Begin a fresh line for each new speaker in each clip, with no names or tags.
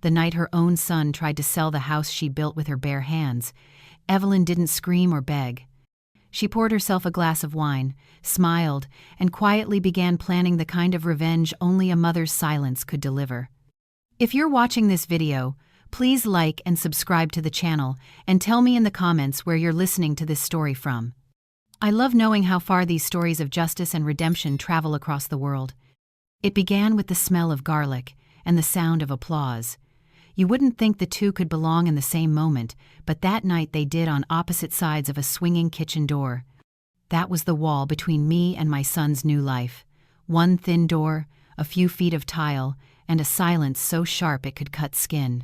The night her own son tried to sell the house she built with her bare hands, Evelyn didn't scream or beg. She poured herself a glass of wine, smiled, and quietly began planning the kind of revenge only a mother's silence could deliver. If you're watching this video, please like and subscribe to the channel and tell me in the comments where you're listening to this story from. I love knowing how far these stories of justice and redemption travel across the world. It began with the smell of garlic and the sound of applause. You wouldn't think the two could belong in the same moment, but that night they did on opposite sides of a swinging kitchen door. That was the wall between me and my son's new life. One thin door, a few feet of tile, and a silence so sharp it could cut skin.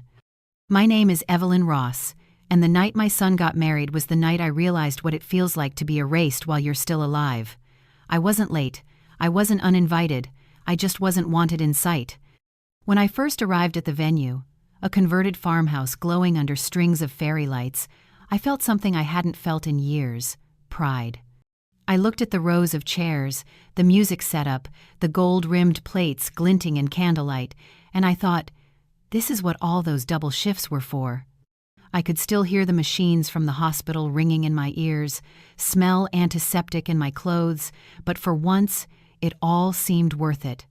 My name is Evelyn Ross, and the night my son got married was the night I realized what it feels like to be erased while you're still alive. I wasn't late. I wasn't uninvited. I just wasn't wanted in sight. When I first arrived at the venue, a converted farmhouse glowing under strings of fairy lights, I felt something I hadn't felt in years: pride. I looked at the rows of chairs, the music setup, the gold-rimmed plates glinting in candlelight, and I thought, this is what all those double shifts were for. I could still hear the machines from the hospital ringing in my ears, smell antiseptic in my clothes, but for once, it all seemed worth it.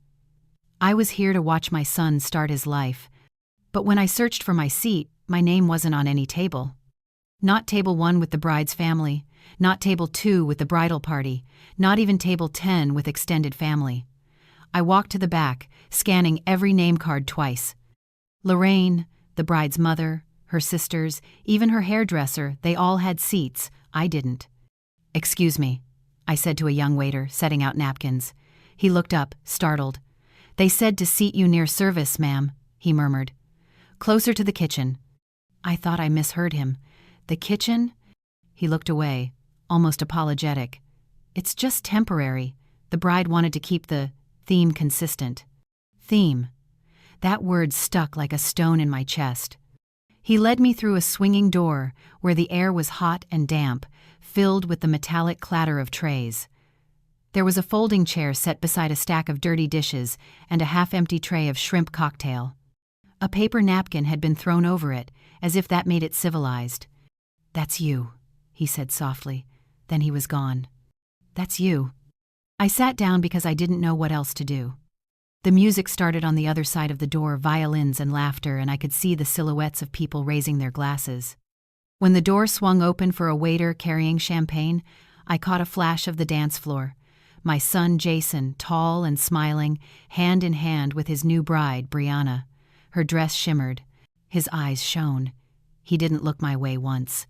I was here to watch my son start his life. But when I searched for my seat, my name wasn't on any table. Not table 1 with the bride's family, not table 2 with the bridal party, not even table 10 with extended family. I walked to the back, scanning every name card twice. Lorraine, the bride's mother, her sisters, even her hairdresser, they all had seats. I didn't. "Excuse me," I said to a young waiter, setting out napkins. He looked up, startled. "They said to seat you near service, ma'am," he murmured. "Closer to the kitchen." I thought I misheard him. "The kitchen?" He looked away, almost apologetic. "It's just temporary. The bride wanted to keep the theme consistent." Theme. That word stuck like a stone in my chest. He led me through a swinging door where the air was hot and damp, filled with the metallic clatter of trays. There was a folding chair set beside a stack of dirty dishes and a half-empty tray of shrimp cocktail. A paper napkin had been thrown over it, as if that made it civilized. "That's you," he said softly. Then he was gone. "That's you." I sat down because I didn't know what else to do. The music started on the other side of the door, violins and laughter, and I could see the silhouettes of people raising their glasses. When the door swung open for a waiter carrying champagne, I caught a flash of the dance floor. My son Jason, tall and smiling, hand in hand with his new bride, Brianna. Her dress shimmered. His eyes shone. He didn't look my way once.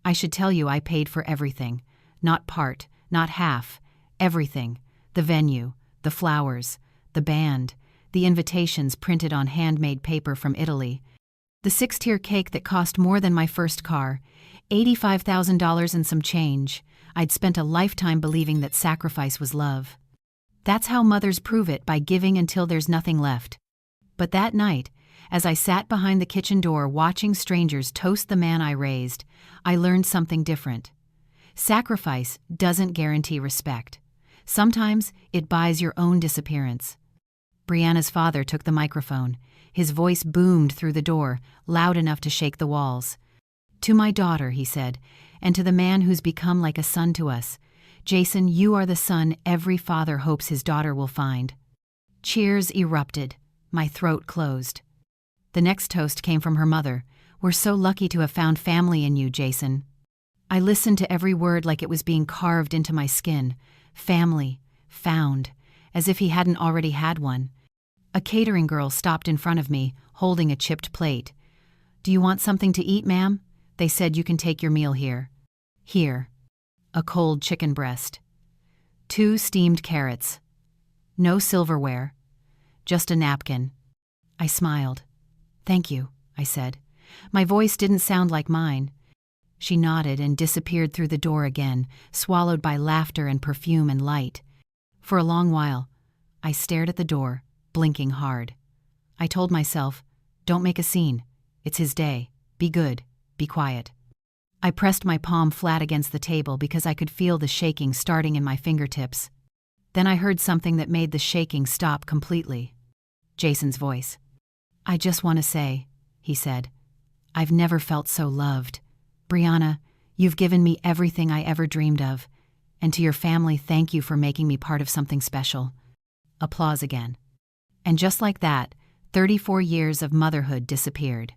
I should tell you I paid for everything. Not part, not half. Everything. The venue, the flowers, the band, the invitations printed on handmade paper from Italy, the 6-tier cake that cost more than my first car, $85,000 and some change. I'd spent a lifetime believing that sacrifice was love. That's how mothers prove it, by giving until there's nothing left. But that night, as I sat behind the kitchen door watching strangers toast the man I raised, I learned something different. Sacrifice doesn't guarantee respect. Sometimes it buys your own disappearance. Brianna's father took the microphone. His voice boomed through the door, loud enough to shake the walls. "To my daughter," he said, "and to the man who's become like a son to us. Jason, you are the son every father hopes his daughter will find." Cheers erupted. My throat closed. The next toast came from her mother. "We're so lucky to have found family in you, Jason." I listened to every word like it was being carved into my skin. Family. Found. As if he hadn't already had one. A catering girl stopped in front of me, holding a chipped plate. "Do you want something to eat, ma'am? They said you can take your meal here." Here. A cold chicken breast. 2 steamed carrots. No silverware. Just a napkin. I smiled. "Thank you," I said. My voice didn't sound like mine. She nodded and disappeared through the door again, swallowed by laughter and perfume and light. For a long while, I stared at the door, blinking hard. I told myself, don't make a scene. It's his day. Be good. Be quiet. I pressed my palm flat against the table because I could feel the shaking starting in my fingertips. Then I heard something that made the shaking stop completely. Jason's voice. "I just want to say," he said, "I've never felt so loved. Brianna, you've given me everything I ever dreamed of. And to your family, thank you for making me part of something special." Applause again. And just like that, 34 years of motherhood disappeared.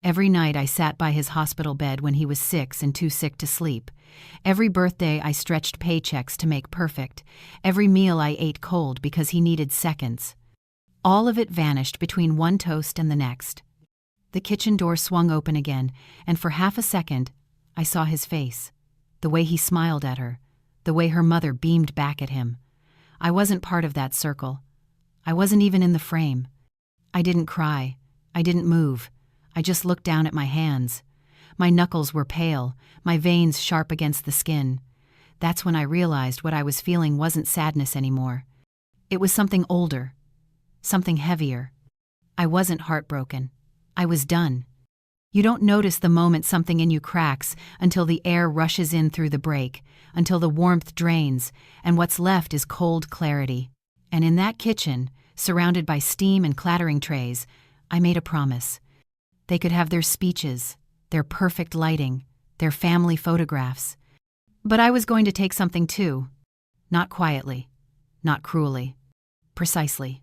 Every night I sat by his hospital bed when he was 6 and too sick to sleep. Every birthday I stretched paychecks to make perfect. Every meal I ate cold because he needed seconds. All of it vanished between one toast and the next. The kitchen door swung open again, and for half a second, I saw his face. The way he smiled at her. The way her mother beamed back at him. I wasn't part of that circle. I wasn't even in the frame. I didn't cry. I didn't move. I just looked down at my hands. My knuckles were pale, my veins sharp against the skin. That's when I realized what I was feeling wasn't sadness anymore. It was something older, something heavier. I wasn't heartbroken. I was done. You don't notice the moment something in you cracks until the air rushes in through the break, until the warmth drains, and what's left is cold clarity. And in that kitchen, surrounded by steam and clattering trays, I made a promise. They could have their speeches, their perfect lighting, their family photographs. But I was going to take something too. Not quietly. Not cruelly. Precisely.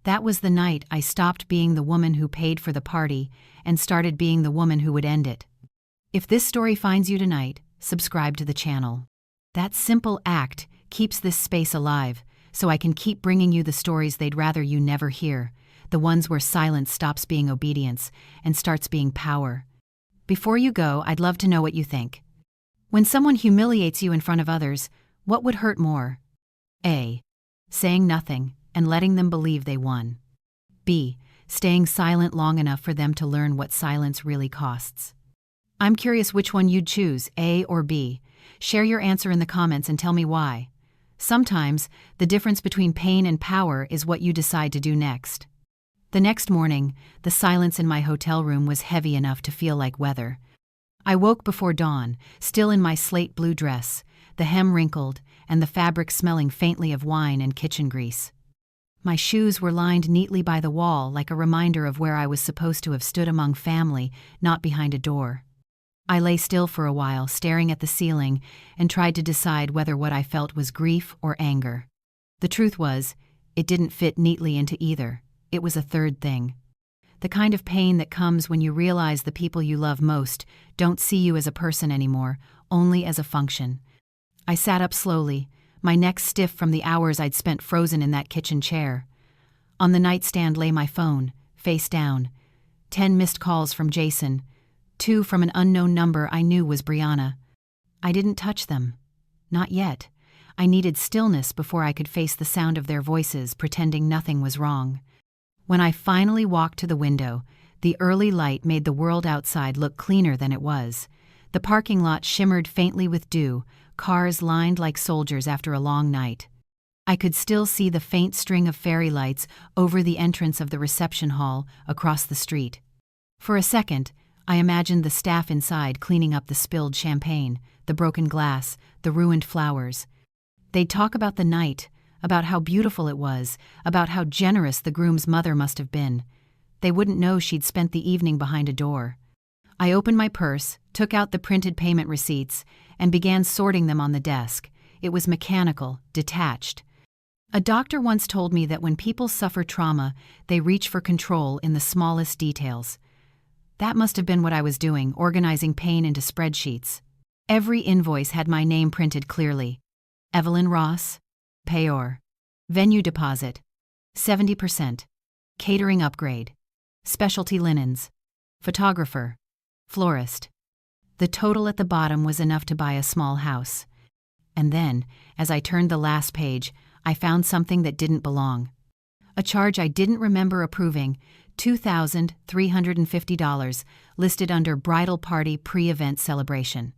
That was the night I stopped being the woman who paid for the party and started being the woman who would end it. If this story finds you tonight, subscribe to the channel. That simple act keeps this space alive, so I can keep bringing you the stories they'd rather you never hear, the ones where silence stops being obedience and starts being power. Before you go, I'd love to know what you think. When someone humiliates you in front of others, what would hurt more? A. Saying nothing and letting them believe they won. B. Staying silent long enough for them to learn what silence really costs. I'm curious which one you'd choose, A or B. Share your answer in the comments and tell me why. Sometimes, the difference between pain and power is what you decide to do next. The next morning, the silence in my hotel room was heavy enough to feel like weather. I woke before dawn, still in my slate blue dress, the hem wrinkled, and the fabric smelling faintly of wine and kitchen grease. My shoes were lined neatly by the wall like a reminder of where I was supposed to have stood among family, not behind a door. I lay still for a while, staring at the ceiling, and tried to decide whether what I felt was grief or anger. The truth was, it didn't fit neatly into either. It was a third thing. The kind of pain that comes when you realize the people you love most don't see you as a person anymore, only as a function. I sat up slowly, my neck stiff from the hours I'd spent frozen in that kitchen chair. On the nightstand lay my phone, face down. 10 missed calls from Jason, 2 from an unknown number I knew was Brianna. I didn't touch them. Not yet. I needed stillness before I could face the sound of their voices, pretending nothing was wrong. When I finally walked to the window, the early light made the world outside look cleaner than it was. The parking lot shimmered faintly with dew, cars lined like soldiers after a long night. I could still see the faint string of fairy lights over the entrance of the reception hall across the street. For a second, I imagined the staff inside cleaning up the spilled champagne, the broken glass, the ruined flowers. They'd talk about the night, about how beautiful it was, about how generous the groom's mother must have been. They wouldn't know she'd spent the evening behind a door. I opened my purse, took out the printed payment receipts, and began sorting them on the desk. It was mechanical, detached. A doctor once told me that when people suffer trauma, they reach for control in the smallest details. That must have been what I was doing, organizing pain into spreadsheets. Every invoice had my name printed clearly. Evelyn Ross, payor. Venue deposit, 70%. Catering upgrade. Specialty linens. Photographer. Florist. The total at the bottom was enough to buy a small house. And then, as I turned the last page, I found something that didn't belong. A charge I didn't remember approving, $2,350, listed under bridal party pre-event celebration.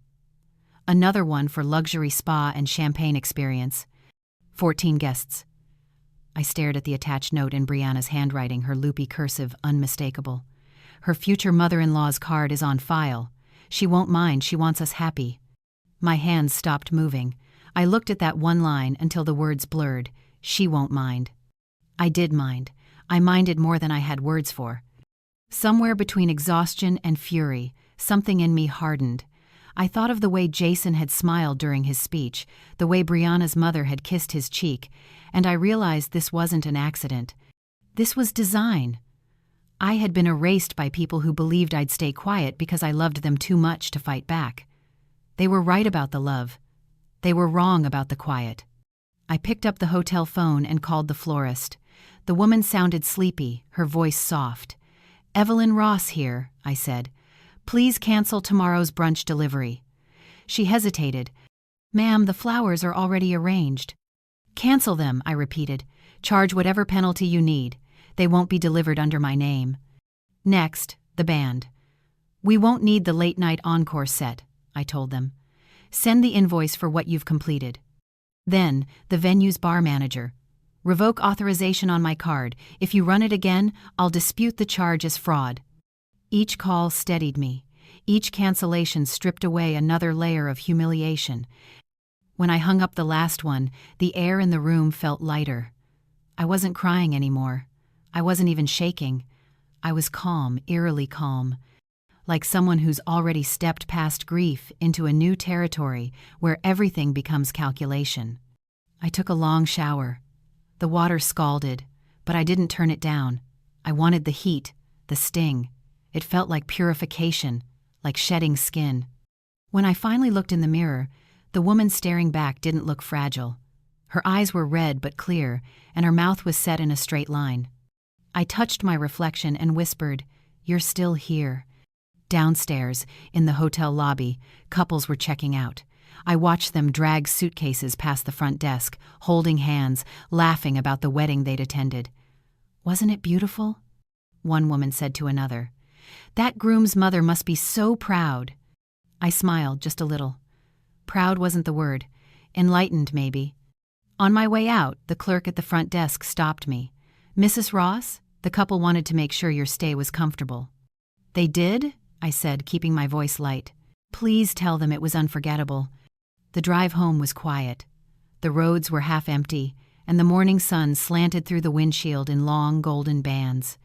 Another one for luxury spa and champagne experience. 14 guests. I stared at the attached note in Brianna's handwriting, her loopy cursive unmistakable. Her future mother-in-law's card is on file. She won't mind, she wants us happy. My hands stopped moving. I looked at that one line until the words blurred. She won't mind. I did mind. I minded more than I had words for. Somewhere between exhaustion and fury, something in me hardened. I thought of the way Jason had smiled during his speech, the way Brianna's mother had kissed his cheek, and I realized this wasn't an accident. This was design. I had been erased by people who believed I'd stay quiet because I loved them too much to fight back. They were right about the love. They were wrong about the quiet. I picked up the hotel phone and called the florist. The woman sounded sleepy, her voice soft. "Evelyn Ross here," I said. "Please cancel tomorrow's brunch delivery." She hesitated. "Ma'am, the flowers are already arranged." "Cancel them," I repeated. "Charge whatever penalty you need. They won't be delivered under my name." Next, the band. "We won't need the late-night encore set," I told them. "Send the invoice for what you've completed." Then, the venue's bar manager. "Revoke authorization on my card. If you run it again, I'll dispute the charge as fraud." Each call steadied me. Each cancellation stripped away another layer of humiliation. When I hung up the last one, the air in the room felt lighter. I wasn't crying anymore. I wasn't even shaking. I was calm, eerily calm. Like someone who's already stepped past grief into a new territory where everything becomes calculation. I took a long shower. The water scalded, but I didn't turn it down. I wanted the heat, the sting. It felt like purification, like shedding skin. When I finally looked in the mirror, the woman staring back didn't look fragile. Her eyes were red but clear, and her mouth was set in a straight line. I touched my reflection and whispered, "You're still here." Downstairs, in the hotel lobby, couples were checking out. I watched them drag suitcases past the front desk, holding hands, laughing about the wedding they'd attended. "Wasn't it beautiful?" one woman said to another. "That groom's mother must be so proud." I smiled just a little. Proud wasn't the word. Enlightened, maybe. On my way out, the clerk at the front desk stopped me. "Mrs. Ross, the couple wanted to make sure your stay was comfortable." "They did?" I said, keeping my voice light. "Please tell them it was unforgettable." The drive home was quiet. The roads were half empty, and the morning sun slanted through the windshield in long golden bands.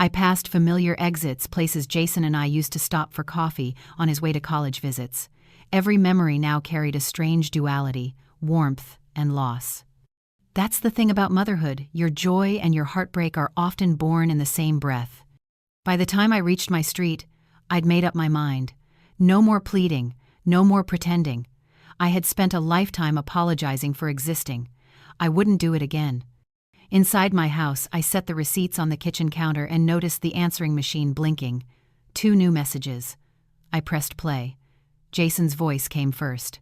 I passed familiar exits, places Jason and I used to stop for coffee on his way to college visits. Every memory now carried a strange duality, warmth and loss. That's the thing about motherhood. Your joy and your heartbreak are often born in the same breath. By the time I reached my street, I'd made up my mind. No more pleading, no more pretending. I had spent a lifetime apologizing for existing. I wouldn't do it again. Inside my house, I set the receipts on the kitchen counter and noticed the answering machine blinking. 2 new messages. I pressed play. Jason's voice came first.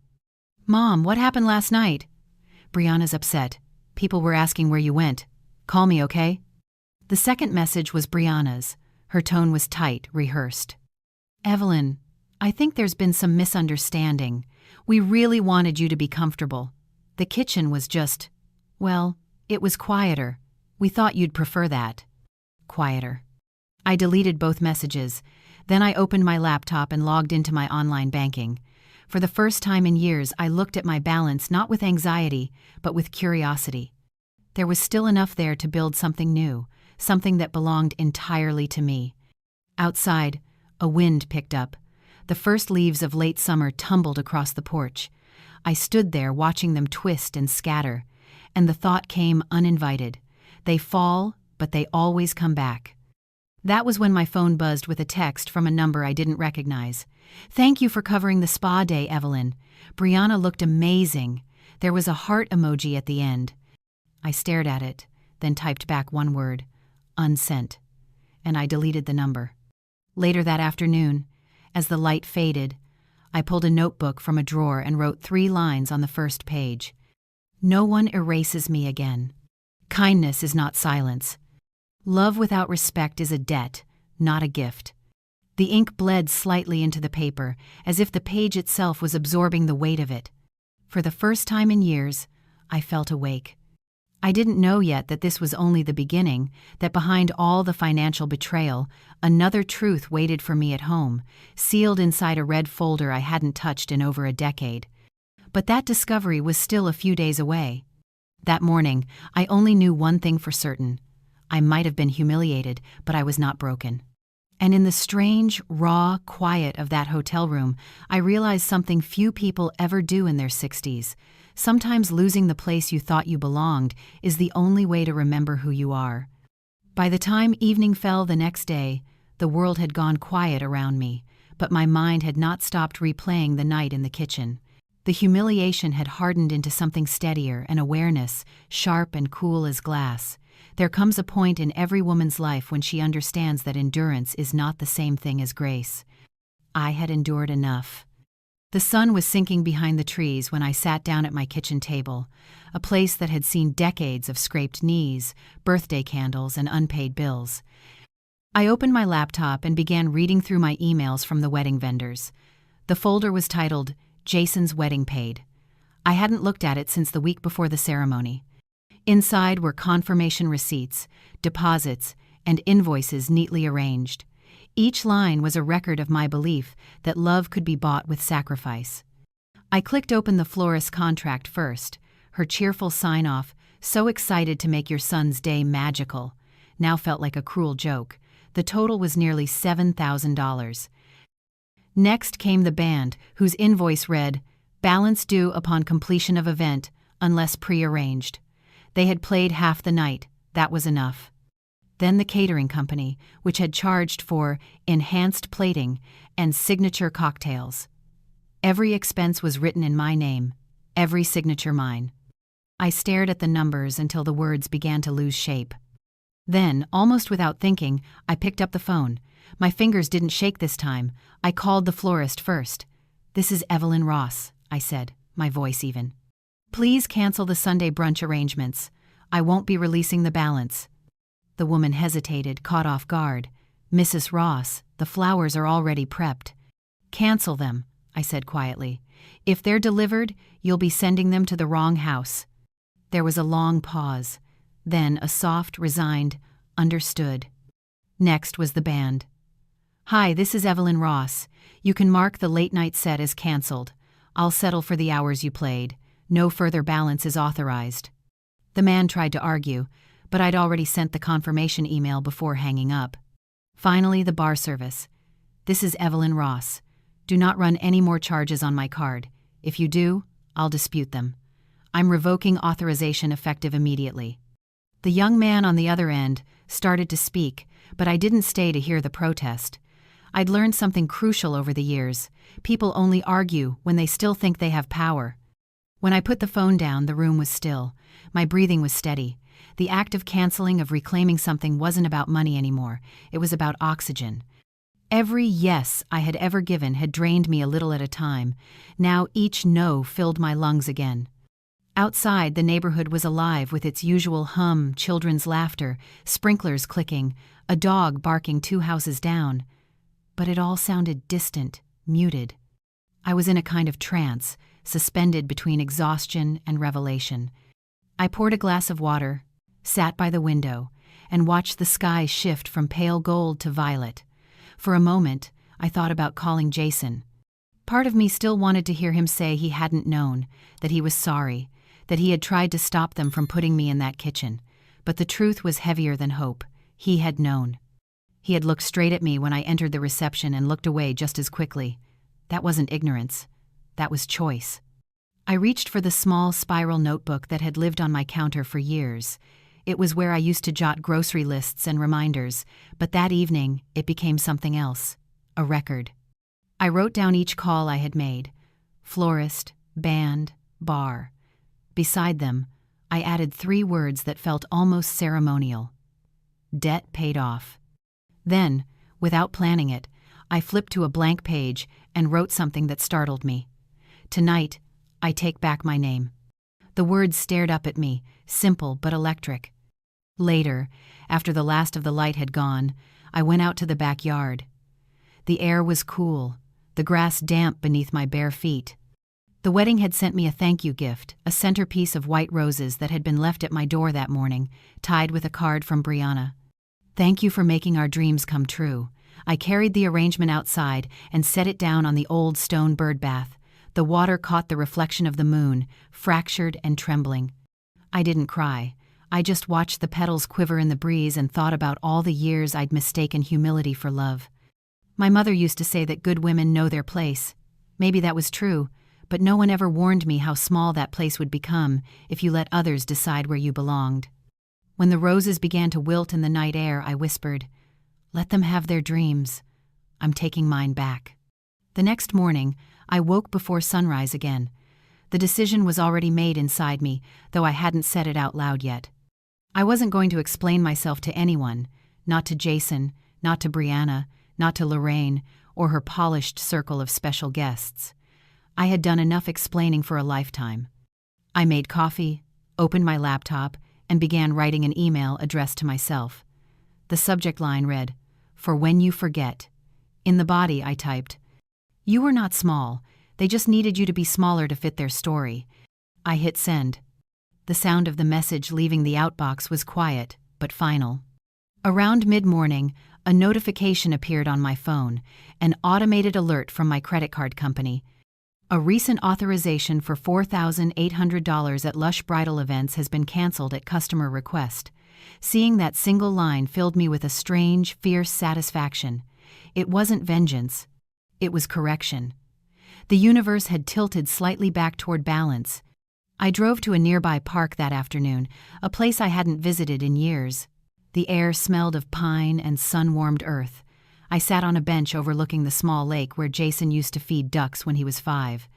"Mom, what happened last night?" "Brianna's upset. People were asking where you went. Call me, okay?" The second message was Brianna's. Her tone was tight, rehearsed. "Evelyn, I think there's been some misunderstanding. We really wanted you to be comfortable. The kitchen was just, well, it was quieter. We thought you'd prefer that." Quieter. I deleted both messages. Then I opened my laptop and logged into my online banking. For the first time in years, I looked at my balance not with anxiety, but with curiosity. There was still enough there to build something new, something that belonged entirely to me. Outside, a wind picked up. The first leaves of late summer tumbled across the porch. I stood there watching them twist and scatter, and the thought came uninvited. They fall, but they always come back. That was when my phone buzzed with a text from a number I didn't recognize. "Thank you for covering the spa day, Evelyn. Brianna looked amazing." There was a heart emoji at the end. I stared at it, then typed back one word, "unsent," and I deleted the number. Later that afternoon, as the light faded, I pulled a notebook from a drawer and wrote 3 lines on the first page. "No one erases me again. Kindness is not silence. Love without respect is a debt, not a gift." The ink bled slightly into the paper, as if the page itself was absorbing the weight of it. For the first time in years, I felt awake. I didn't know yet that this was only the beginning, that behind all the financial betrayal, another truth waited for me at home, sealed inside a red folder I hadn't touched in over a decade. But that discovery was still a few days away. That morning, I only knew one thing for certain. I might have been humiliated, but I was not broken. And in the strange, raw quiet of that hotel room, I realized something few people ever do in their 60s. Sometimes losing the place you thought you belonged is the only way to remember who you are. By the time evening fell the next day, the world had gone quiet around me, but my mind had not stopped replaying the night in the kitchen. The humiliation had hardened into something steadier, an awareness, sharp and cool as glass. There comes a point in every woman's life when she understands that endurance is not the same thing as grace. I had endured enough. The sun was sinking behind the trees when I sat down at my kitchen table, a place that had seen decades of scraped knees, birthday candles, and unpaid bills. I opened my laptop and began reading through my emails from the wedding vendors. The folder was titled, Jason's Wedding Paid. I hadn't looked at it since the week before the ceremony. Inside were confirmation receipts, deposits, and invoices neatly arranged. Each line was a record of my belief that love could be bought with sacrifice. I clicked open the florist's contract first, her cheerful sign-off, so excited to make your son's day magical, now felt like a cruel joke. The total was nearly $7,000. Next came the band, whose invoice read, balance due upon completion of event, unless pre-arranged. They had played half the night, that was enough. Then the catering company, which had charged for enhanced plating and signature cocktails. Every expense was written in my name, every signature mine. I stared at the numbers until the words began to lose shape. Then, almost without thinking, I picked up the phone. My fingers didn't shake this time. I called the florist first. "This is Evelyn Ross," I said, my voice even. "Please cancel the Sunday brunch arrangements. I won't be releasing the balance." The woman hesitated, caught off guard. "Mrs. Ross, the flowers are already prepped." "Cancel them," I said quietly. "If they're delivered, you'll be sending them to the wrong house." There was a long pause, then a soft, resigned, "Understood." Next was the band. "Hi, this is Evelyn Ross. You can mark the late-night set as canceled. I'll settle for the hours you played. No further balance is authorized." The man tried to argue, but I'd already sent the confirmation email before hanging up. Finally, the bar service. "This is Evelyn Ross. Do not run any more charges on my card. If you do, I'll dispute them. I'm revoking authorization effective immediately." The young man on the other end started to speak, but I didn't stay to hear the protest. I'd learned something crucial over the years. People only argue when they still think they have power. When I put the phone down, the room was still. My breathing was steady. The act of canceling, of reclaiming something, wasn't about money anymore. It was about oxygen. Every yes I had ever given had drained me a little at a time. Now each no filled my lungs again. Outside, the neighborhood was alive with its usual hum, children's laughter, sprinklers clicking, a dog barking 2 houses down. But it all sounded distant, muted. I was in a kind of trance, suspended between exhaustion and revelation. I poured a glass of water, sat by the window, and watched the sky shift from pale gold to violet. For a moment, I thought about calling Jason. Part of me still wanted to hear him say he hadn't known, that he was sorry, that he had tried to stop them from putting me in that kitchen. But the truth was heavier than hope. He had known. He had looked straight at me when I entered the reception and looked away just as quickly. That wasn't ignorance. That was choice. I reached for the small spiral notebook that had lived on my counter for years. It was where I used to jot grocery lists and reminders, but that evening it became something else, a record. I wrote down each call I had made: florist, band, bar. Beside them, I added 3 words that felt almost ceremonial: debt paid off. Then, without planning it, I flipped to a blank page and wrote something that startled me. "Tonight, I take back my name." The words stared up at me, simple but electric. Later, after the last of the light had gone, I went out to the backyard. The air was cool, the grass damp beneath my bare feet. The wedding had sent me a thank you gift, a centerpiece of white roses that had been left at my door that morning, tied with a card from Brianna. "Thank you for making our dreams come true." I carried the arrangement outside and set it down on the old stone bird bath. The water caught the reflection of the moon, fractured and trembling. I didn't cry. I just watched the petals quiver in the breeze and thought about all the years I'd mistaken humility for love. My mother used to say that good women know their place. Maybe that was true, but no one ever warned me how small that place would become if you let others decide where you belonged. When the roses began to wilt in the night air, I whispered, "Let them have their dreams. I'm taking mine back." The next morning, I woke before sunrise again. The decision was already made inside me, though I hadn't said it out loud yet. I wasn't going to explain myself to anyone, not to Jason, not to Brianna, not to Lorraine, or her polished circle of special guests. I had done enough explaining for a lifetime. I made coffee, opened my laptop, and began writing an email addressed to myself. The subject line read, "For when you forget." In the body, I typed, "You were not small. They just needed you to be smaller to fit their story." I hit send. The sound of the message leaving the outbox was quiet, but final. Around mid-morning, a notification appeared on my phone, an automated alert from my credit card company. A recent authorization for $4,800 at Lush Bridal Events has been canceled at customer request. Seeing that single line filled me with a strange, fierce satisfaction. It wasn't vengeance. It was correction. The universe had tilted slightly back toward balance. I drove to a nearby park that afternoon, a place I hadn't visited in years. The air smelled of pine and sun-warmed earth. I sat on a bench overlooking the small lake where Jason used to feed ducks when he was 5.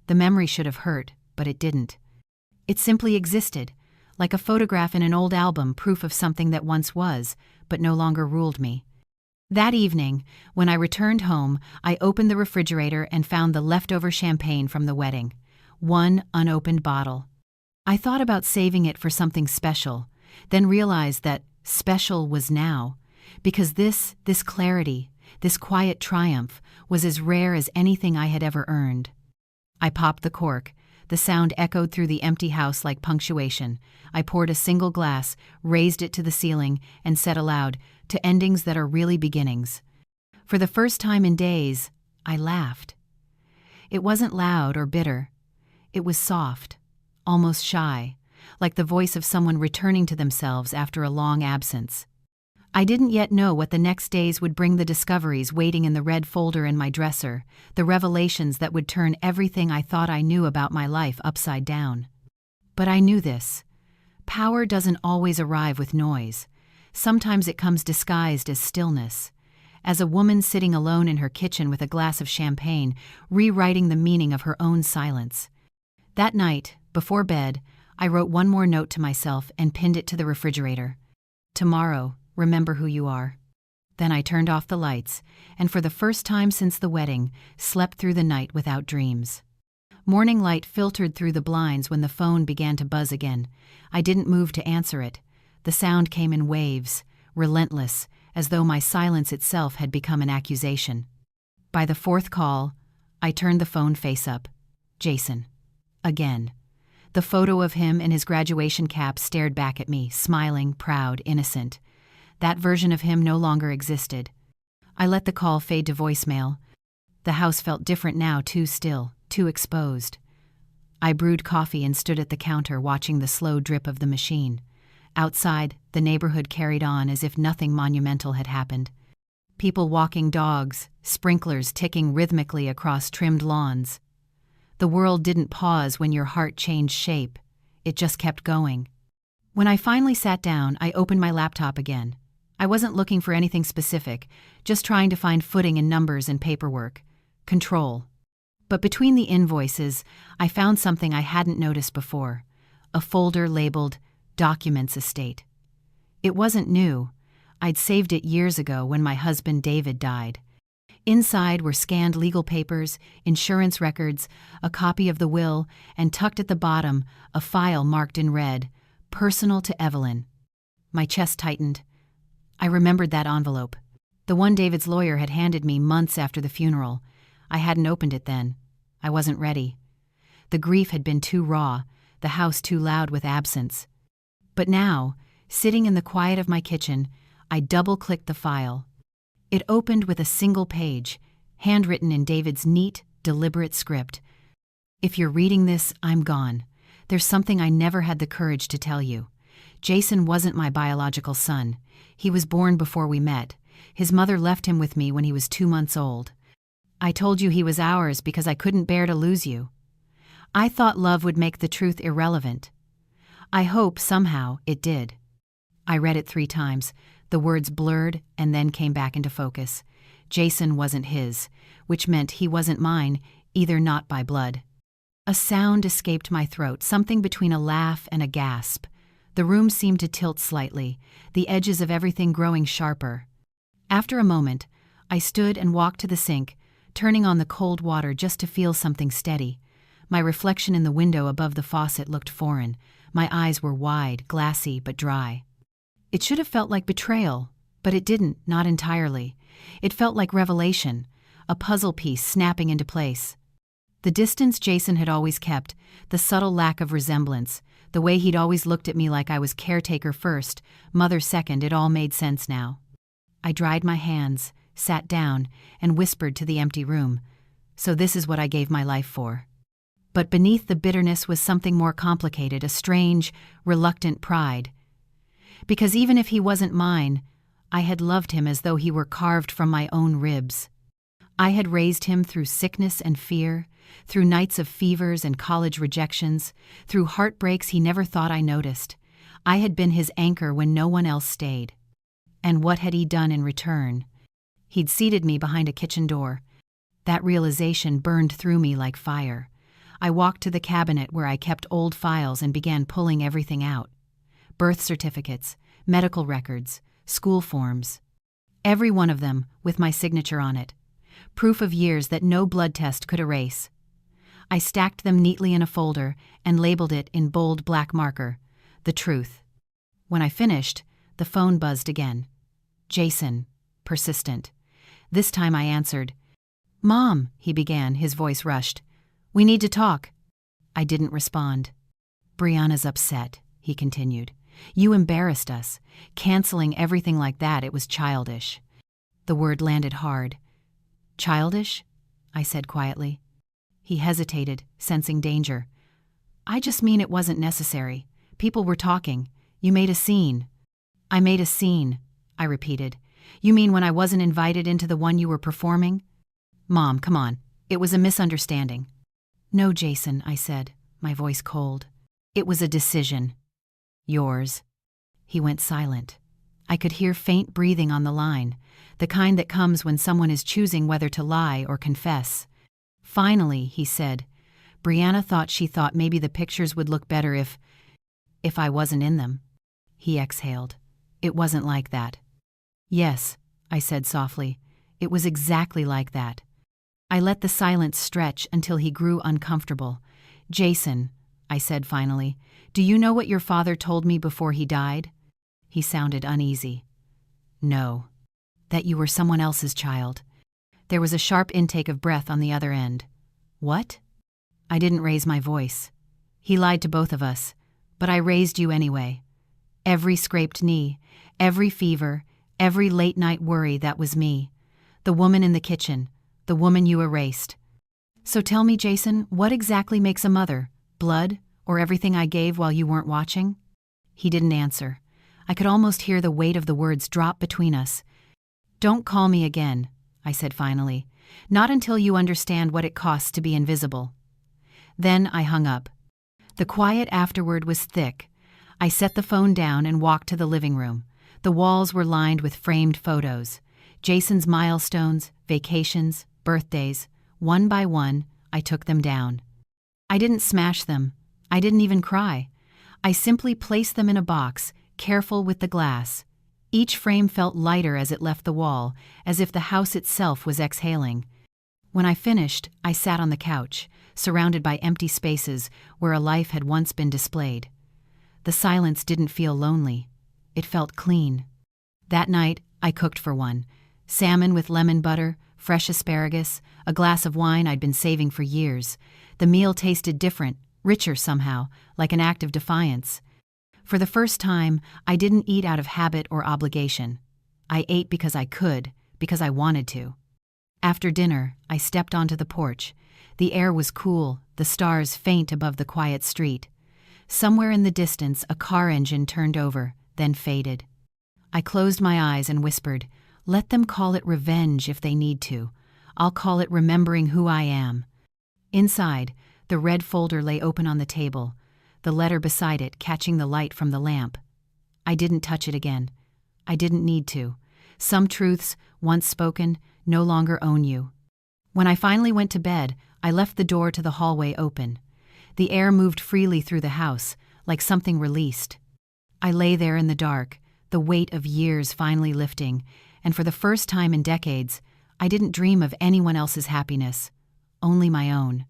The memory should have hurt, but it didn't. It simply existed, like a photograph in an old album, proof of something that once was, but no longer ruled me. That evening, when I returned home, I opened the refrigerator and found the leftover champagne from the wedding. One unopened bottle. I thought about saving it for something special, then realized that special was now, because this clarity, this quiet triumph, was as rare as anything I had ever earned. I popped the cork. The sound echoed through the empty house like punctuation. I poured a single glass, raised it to the ceiling, and said aloud, "To endings that are really beginnings." For the first time in days, I laughed. It wasn't loud or bitter. It was soft, almost shy, like the voice of someone returning to themselves after a long absence. I didn't yet know what the next days would bring, the discoveries waiting in the red folder in my dresser, the revelations that would turn everything I thought I knew about my life upside down. But I knew this. Power doesn't always arrive with noise. Sometimes it comes disguised as stillness. As a woman sitting alone in her kitchen with a glass of champagne, rewriting the meaning of her own silence. That night, before bed, I wrote one more note to myself and pinned it to the refrigerator. "Tomorrow, remember who you are." Then I turned off the lights, and for the first time since the wedding, slept through the night without dreams. Morning light filtered through the blinds when the phone began to buzz again. I didn't move to answer it. The sound came in waves, relentless, as though my silence itself had become an accusation. By the 4th call, I turned the phone face up. Jason. Again. The photo of him in his graduation cap stared back at me, smiling, proud, innocent. That version of him no longer existed. I let the call fade to voicemail. The house felt different now, too still, too exposed. I brewed coffee and stood at the counter watching the slow drip of the machine. Outside, the neighborhood carried on as if nothing monumental had happened. People walking dogs, sprinklers ticking rhythmically across trimmed lawns. The world didn't pause when your heart changed shape. It just kept going. When I finally sat down, I opened my laptop again. I wasn't looking for anything specific, just trying to find footing in numbers and paperwork. Control. But between the invoices, I found something I hadn't noticed before. A folder labeled Documents Estate. It wasn't new. I'd saved it years ago when my husband David died. Inside were scanned legal papers, insurance records, a copy of the will, and tucked at the bottom, a file marked in red, "Personal to Evelyn." My chest tightened. I remembered that envelope. The one David's lawyer had handed me months after the funeral. I hadn't opened it then. I wasn't ready. The grief had been too raw, the house too loud with absence. But now, sitting in the quiet of my kitchen, I double-clicked the file. It opened with a single page, handwritten in David's neat, deliberate script. "If you're reading this, I'm gone. There's something I never had the courage to tell you. Jason wasn't my biological son. He was born before we met, His mother left him with me when he was 2 months old. I told you he was ours because I couldn't bear to lose you. I thought love would make the truth irrelevant. I hope somehow it did." I read it 3 times. The words blurred and then came back into focus. Jason wasn't his, which meant he wasn't mine, either not by blood. A sound escaped my throat, something between a laugh and a gasp. The room seemed to tilt slightly, the edges of everything growing sharper. After a moment, I stood and walked to the sink, turning on the cold water just to feel something steady. My reflection in the window above the faucet looked foreign. My eyes were wide, glassy, but dry. It should have felt like betrayal, but it didn't, not entirely. It felt like revelation, a puzzle piece snapping into place. The distance Jason had always kept, the subtle lack of resemblance, the way he'd always looked at me like I was caretaker first, mother second, it all made sense now. I dried my hands, sat down, and whispered to the empty room. So this is what I gave my life for. But beneath the bitterness was something more complicated, a strange, reluctant pride. Because even if he wasn't mine, I had loved him as though he were carved from my own ribs. I had raised him through sickness and fear, through nights of fevers and college rejections, through heartbreaks he never thought I noticed. I had been his anchor when no one else stayed. And what had he done in return? He'd seated me behind a kitchen door. That realization burned through me like fire. I walked to the cabinet where I kept old files and began pulling everything out. Birth certificates, medical records, school forms. Every one of them with my signature on it. Proof of years that no blood test could erase. I stacked them neatly in a folder and labeled it in bold black marker, "The Truth." When I finished, the phone buzzed again. Jason, persistent. This time I answered. "Mom," he began, his voice rushed. "We need to talk." I didn't respond. "Brianna's upset," he continued. "You embarrassed us. Canceling everything like that, it was childish." The word landed hard. "Childish?" I said quietly. He hesitated, sensing danger. "I just mean it wasn't necessary. People were talking. You made a scene." "I made a scene," I repeated. "You mean when I wasn't invited into the one you were performing?" "Mom, come on. It was a misunderstanding." "No, Jason," I said, my voice cold. "It was a decision." "Yours." He went silent. I could hear faint breathing on the line, the kind that comes when someone is choosing whether to lie or confess. Finally, he said, "Brianna thought maybe the pictures would look better if I wasn't in them." He exhaled. "It wasn't like that." "Yes," I said softly. "It was exactly like that." I let the silence stretch until he grew uncomfortable. "Jason," I said finally, "do you know what your father told me before he died?" He sounded uneasy. "No. That you were someone else's child." There was a sharp intake of breath on the other end. "What?" I didn't raise my voice. "He lied to both of us, but I raised you anyway. Every scraped knee, every fever, every late-night worry, that was me. The woman in the kitchen, the woman you erased. So tell me, Jason, what exactly makes a mother? Blood, or everything I gave while you weren't watching?" He didn't answer. I could almost hear the weight of the words drop between us. "Don't call me again," I said finally. "Not until you understand what it costs to be invisible." Then I hung up. The quiet afterward was thick. I set the phone down and walked to the living room. The walls were lined with framed photos. Jason's milestones, vacations, birthdays. One by one, I took them down. I didn't smash them. I didn't even cry. I simply placed them in a box, careful with the glass. Each frame felt lighter as it left the wall, as if the house itself was exhaling. When I finished, I sat on the couch, surrounded by empty spaces where a life had once been displayed. The silence didn't feel lonely. It felt clean. That night, I cooked for one. Salmon with lemon butter, fresh asparagus, a glass of wine I'd been saving for years. The meal tasted different, richer somehow, like an act of defiance. For the first time, I didn't eat out of habit or obligation. I ate because I could, because I wanted to. After dinner, I stepped onto the porch. The air was cool, the stars faint above the quiet street. Somewhere in the distance, a car engine turned over, then faded. I closed my eyes and whispered, Let them call it revenge if they need to. I'll call it remembering who I am. Inside, the red folder lay open on the table, the letter beside it catching the light from the lamp. I didn't touch it again. I didn't need to. Some truths, once spoken, no longer own you. When I finally went to bed, I left the door to the hallway open. The air moved freely through the house, like something released. I lay there in the dark, the weight of years finally lifting, and for the first time in decades, I didn't dream of anyone else's happiness, only my own.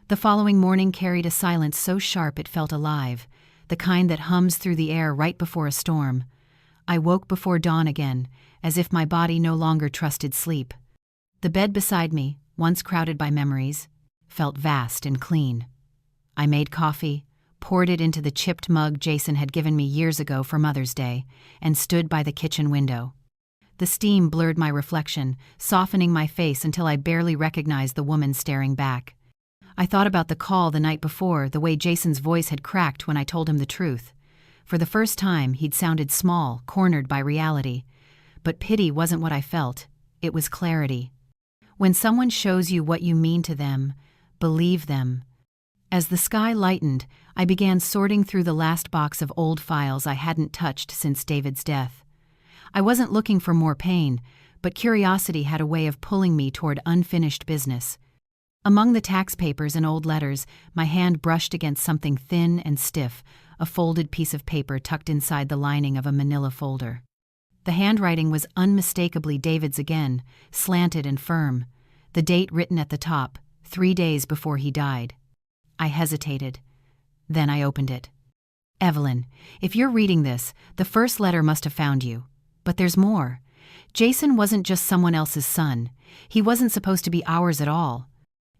The following morning carried a silence so sharp it felt alive, the kind that hums through the air right before a storm. I woke before dawn again, as if my body no longer trusted sleep. The bed beside me, once crowded by memories, felt vast and clean. I made coffee, poured it into the chipped mug Jason had given me years ago for Mother's Day, and stood by the kitchen window. The steam blurred my reflection, softening my face until I barely recognized the woman staring back. I thought about the call the night before, the way Jason's voice had cracked when I told him the truth. For the first time, he'd sounded small, cornered by reality. But pity wasn't what I felt, it was clarity. When someone shows you what you mean to them, believe them. As the sky lightened, I began sorting through the last box of old files I hadn't touched since David's death. I wasn't looking for more pain, but curiosity had a way of pulling me toward unfinished business. Among the tax papers and old letters, my hand brushed against something thin and stiff, a folded piece of paper tucked inside the lining of a manila folder. The handwriting was unmistakably David's again, slanted and firm. The date written at the top, 3 days before he died. I hesitated. Then I opened it. Evelyn, if you're reading this, the first letter must have found you. But there's more. Jason wasn't just someone else's son. He wasn't supposed to be ours at all.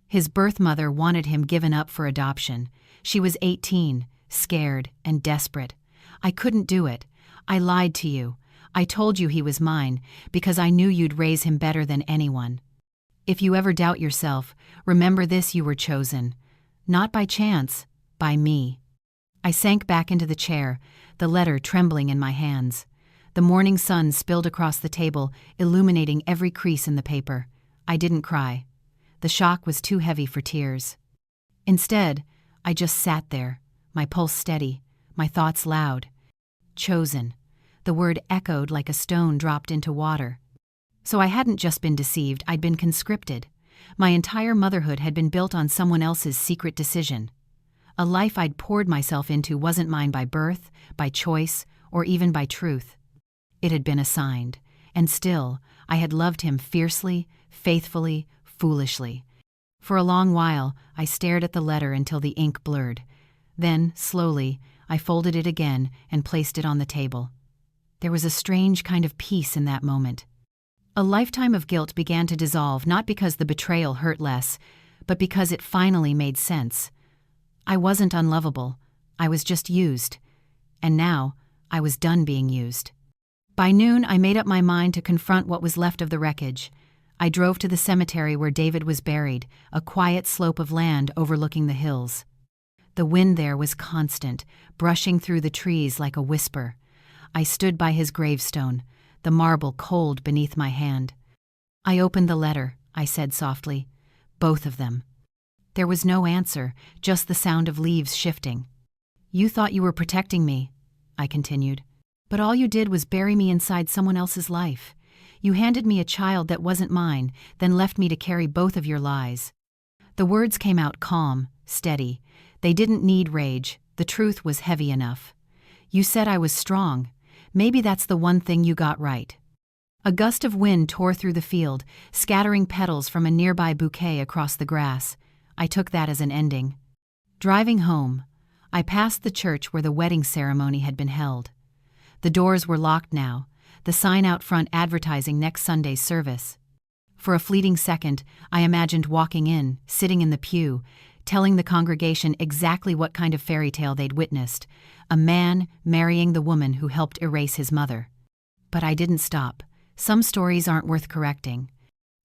His birth mother wanted him given up for adoption. She was 18, scared and desperate. I couldn't do it. I lied to you. I told you he was mine because I knew you'd raise him better than anyone. If you ever doubt yourself, remember this: you were chosen. Not by chance, by me. I sank back into the chair, the letter trembling in my hands. The morning sun spilled across the table, illuminating every crease in the paper. I didn't cry. The shock was too heavy for tears. Instead, I just sat there, my pulse steady, my thoughts loud. Chosen. The word echoed like a stone dropped into water. So I hadn't just been deceived, I'd been conscripted. My entire motherhood had been built on someone else's secret decision. A life I'd poured myself into wasn't mine by birth, by choice, or even by truth. It had been assigned, and still, I had loved him fiercely, faithfully, foolishly. For a long while, I stared at the letter until the ink blurred. Then, slowly, I folded it again and placed it on the table. There was a strange kind of peace in that moment. A lifetime of guilt began to dissolve, not because the betrayal hurt less, but because it finally made sense. I wasn't unlovable. I was just used. And now, I was done being used. By noon, I made up my mind to confront what was left of the wreckage. I drove to the cemetery where David was buried, a quiet slope of land overlooking the hills. The wind there was constant, brushing through the trees like a whisper. I stood by his gravestone, the marble cold beneath my hand. I opened the letter, I said softly. Both of them. There was no answer, just the sound of leaves shifting. You thought you were protecting me, I continued. But all you did was bury me inside someone else's life. You handed me a child that wasn't mine, then left me to carry both of your lies. The words came out calm, steady. They didn't need rage. The truth was heavy enough. You said I was strong. Maybe that's the one thing you got right. A gust of wind tore through the field, scattering petals from a nearby bouquet across the grass. I took that as an ending. Driving home, I passed the church where the wedding ceremony had been held. The doors were locked now, the sign out front advertising next Sunday's service. For a fleeting second, I imagined walking in, sitting in the pew, telling the congregation exactly what kind of fairy tale they'd witnessed, a man marrying the woman who helped erase his mother. But I didn't stop. Some stories aren't worth correcting.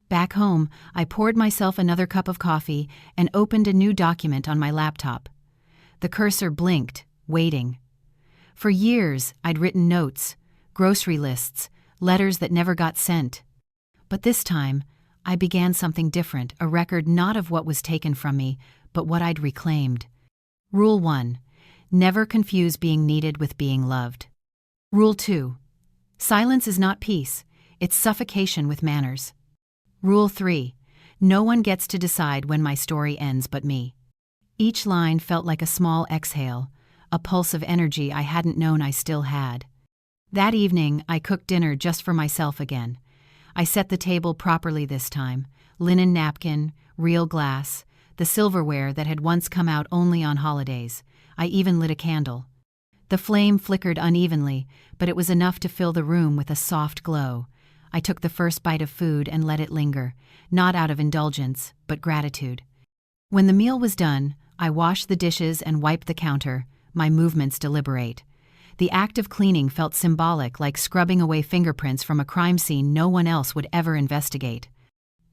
Back home, I poured myself another cup of coffee and opened a new document on my laptop. The cursor blinked, waiting. For years, I'd written notes, grocery lists, letters that never got sent. But this time, I began something different, a record not of what was taken from me, but what I'd reclaimed. Rule 1. Never confuse being needed with being loved. Rule 2. Silence is not peace, it's suffocation with manners. Rule 3. No one gets to decide when my story ends but me. Each line felt like a small exhale, a pulse of energy I hadn't known I still had. That evening, I cooked dinner just for myself again. I set the table properly this time: linen napkin, real glass, the silverware that had once come out only on holidays. I even lit a candle. The flame flickered unevenly, but it was enough to fill the room with a soft glow. I took the first bite of food and let it linger, not out of indulgence, but gratitude. When the meal was done, I washed the dishes and wiped the counter, my movements deliberate. The act of cleaning felt symbolic, like scrubbing away fingerprints from a crime scene no one else would ever investigate.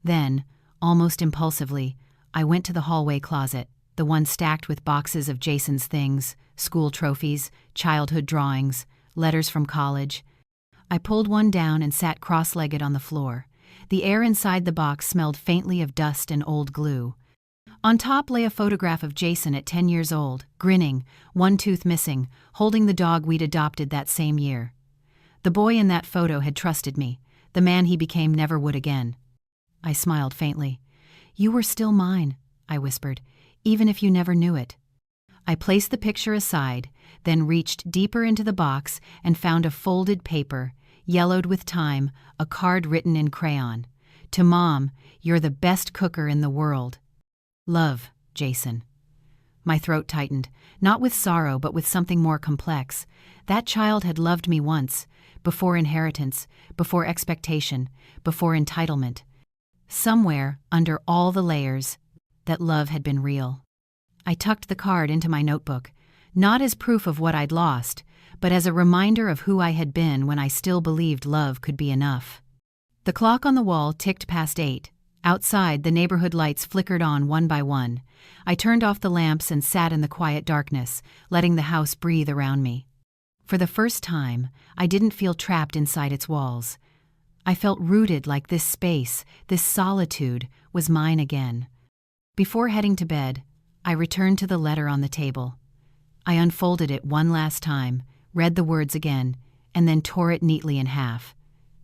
Then, almost impulsively, I went to the hallway closet, the one stacked with boxes of Jason's things, school trophies, childhood drawings, letters from college. I pulled one down and sat cross-legged on the floor. The air inside the box smelled faintly of dust and old glue. On top lay a photograph of Jason at 10 years old, grinning, one tooth missing, holding the dog we'd adopted that same year. The boy in that photo had trusted me. The man he became never would again. I smiled faintly. "You were still mine," I whispered, "even if you never knew it." I placed the picture aside, then reached deeper into the box and found a folded paper, yellowed with time, a card written in crayon. "To Mom, you're the best cooker in the world. Love, Jason." My throat tightened, not with sorrow but with something more complex. That child had loved me once, before inheritance, before expectation, before entitlement. Somewhere, under all the layers, that love had been real. I tucked the card into my notebook, not as proof of what I'd lost, but as a reminder of who I had been when I still believed love could be enough. The clock on the wall ticked past 8. Outside, the neighborhood lights flickered on one by one. I turned off the lamps and sat in the quiet darkness, letting the house breathe around me. For the first time, I didn't feel trapped inside its walls. I felt rooted, like this space, this solitude, was mine again. Before heading to bed, I returned to the letter on the table. I unfolded it one last time, read the words again, and then tore it neatly in half.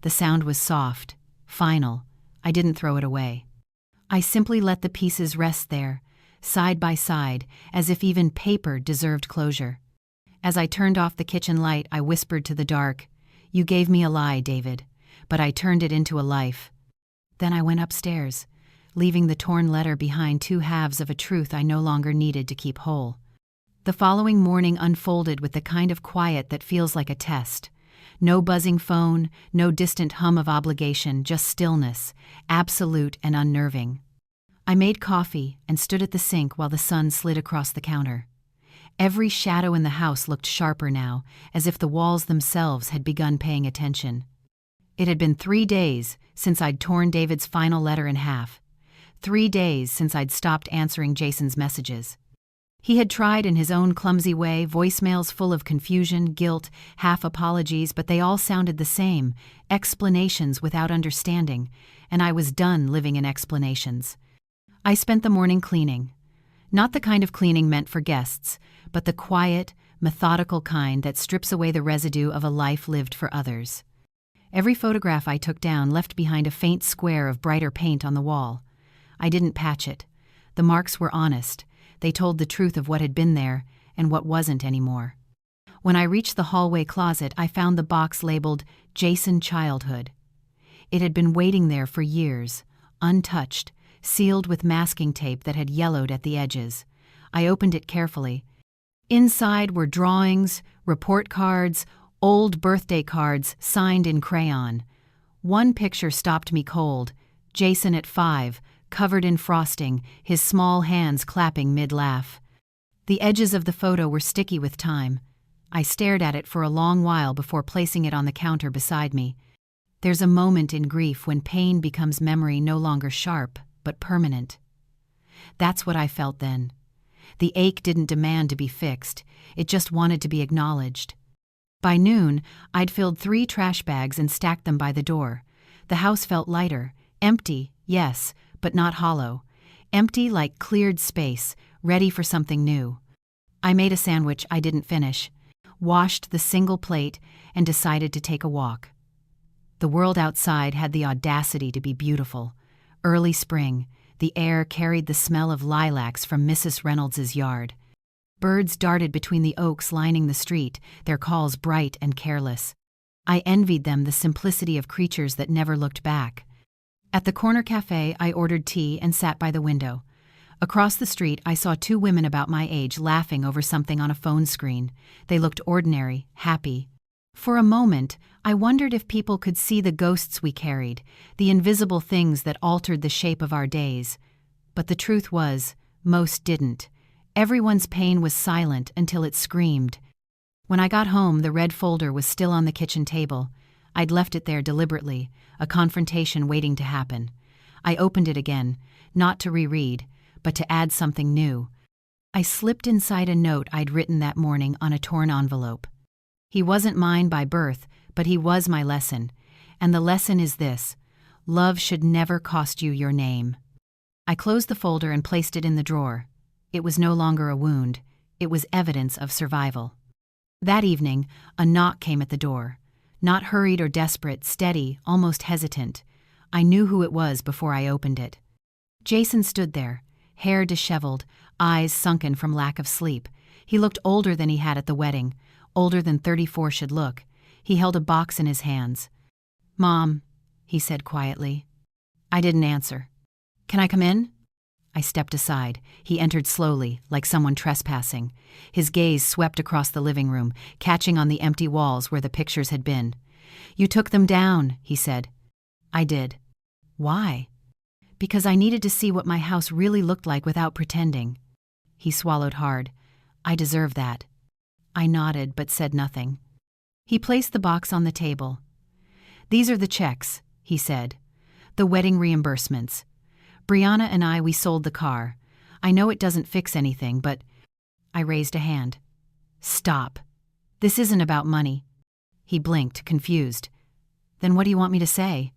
The sound was soft, final. I didn't throw it away. I simply let the pieces rest there, side by side, as if even paper deserved closure. As I turned off the kitchen light, I whispered to the dark, "You gave me a lie, David, but I turned it into a life." Then I went upstairs, leaving the torn letter behind, two halves of a truth I no longer needed to keep whole. The following morning unfolded with the kind of quiet that feels like a test. No buzzing phone, no distant hum of obligation, just stillness, absolute and unnerving. I made coffee and stood at the sink while the sun slid across the counter. Every shadow in the house looked sharper now, as if the walls themselves had begun paying attention. It had been 3 days since I'd torn David's final letter in half. 3 days since I'd stopped answering Jason's messages. He had tried in his own clumsy way, voicemails full of confusion, guilt, half apologies, but they all sounded the same, explanations without understanding, and I was done living in explanations. I spent the morning cleaning. Not the kind of cleaning meant for guests, but the quiet, methodical kind that strips away the residue of a life lived for others. Every photograph I took down left behind a faint square of brighter paint on the wall. I didn't patch it. The marks were honest. They told the truth of what had been there and what wasn't anymore. When I reached the hallway closet, I found the box labeled Jason Childhood. It had been waiting there for years, untouched, sealed with masking tape that had yellowed at the edges. I opened it carefully. Inside were drawings, report cards, old birthday cards signed in crayon. One picture stopped me cold. Jason at 5, covered in frosting, his small hands clapping mid-laugh. The edges of the photo were sticky with time. I stared at it for a long while before placing it on the counter beside me. There's a moment in grief when pain becomes memory no longer sharp, but permanent. That's what I felt then. The ache didn't demand to be fixed. It just wanted to be acknowledged. By noon, I'd filled 3 trash bags and stacked them by the door. The house felt lighter, empty, yes, but not hollow. Empty like cleared space, ready for something new. I made a sandwich I didn't finish, washed the single plate, and decided to take a walk. The world outside had the audacity to be beautiful. Early spring, the air carried the smell of lilacs from Mrs. Reynolds's yard. Birds darted between the oaks lining the street, their calls bright and careless. I envied them the simplicity of creatures that never looked back. At the corner cafe, I ordered tea and sat by the window. Across the street, I saw 2 women about my age laughing over something on a phone screen. They looked ordinary, happy. For a moment, I wondered if people could see the ghosts we carried, the invisible things that altered the shape of our days. But the truth was, most didn't. Everyone's pain was silent until it screamed. When I got home, the red folder was still on the kitchen table. I'd left it there deliberately, a confrontation waiting to happen. I opened it again, not to reread, but to add something new. I slipped inside a note I'd written that morning on a torn envelope. He wasn't mine by birth, but he was my lesson. And the lesson is this: love should never cost you your name. I closed the folder and placed it in the drawer. It was no longer a wound. It was evidence of survival. That evening, a knock came at the door. Not hurried or desperate, steady, almost hesitant. I knew who it was before I opened it. Jason stood there, hair disheveled, eyes sunken from lack of sleep. He looked older than he had at the wedding, older than 34 should look. He held a box in his hands. "Mom," he said quietly. I didn't answer. "Can I come in?" I stepped aside. He entered slowly, like someone trespassing. His gaze swept across the living room, catching on the empty walls where the pictures had been. "You took them down," he said. I did. Why? Because I needed to see what my house really looked like without pretending. He swallowed hard. I deserve that. I nodded but said nothing. He placed the box on the table. "These are the checks," he said. "The wedding reimbursements. Brianna and we sold the car. I know it doesn't fix anything, but—" I raised a hand. "Stop. This isn't about money." He blinked, confused. "Then what do you want me to say?"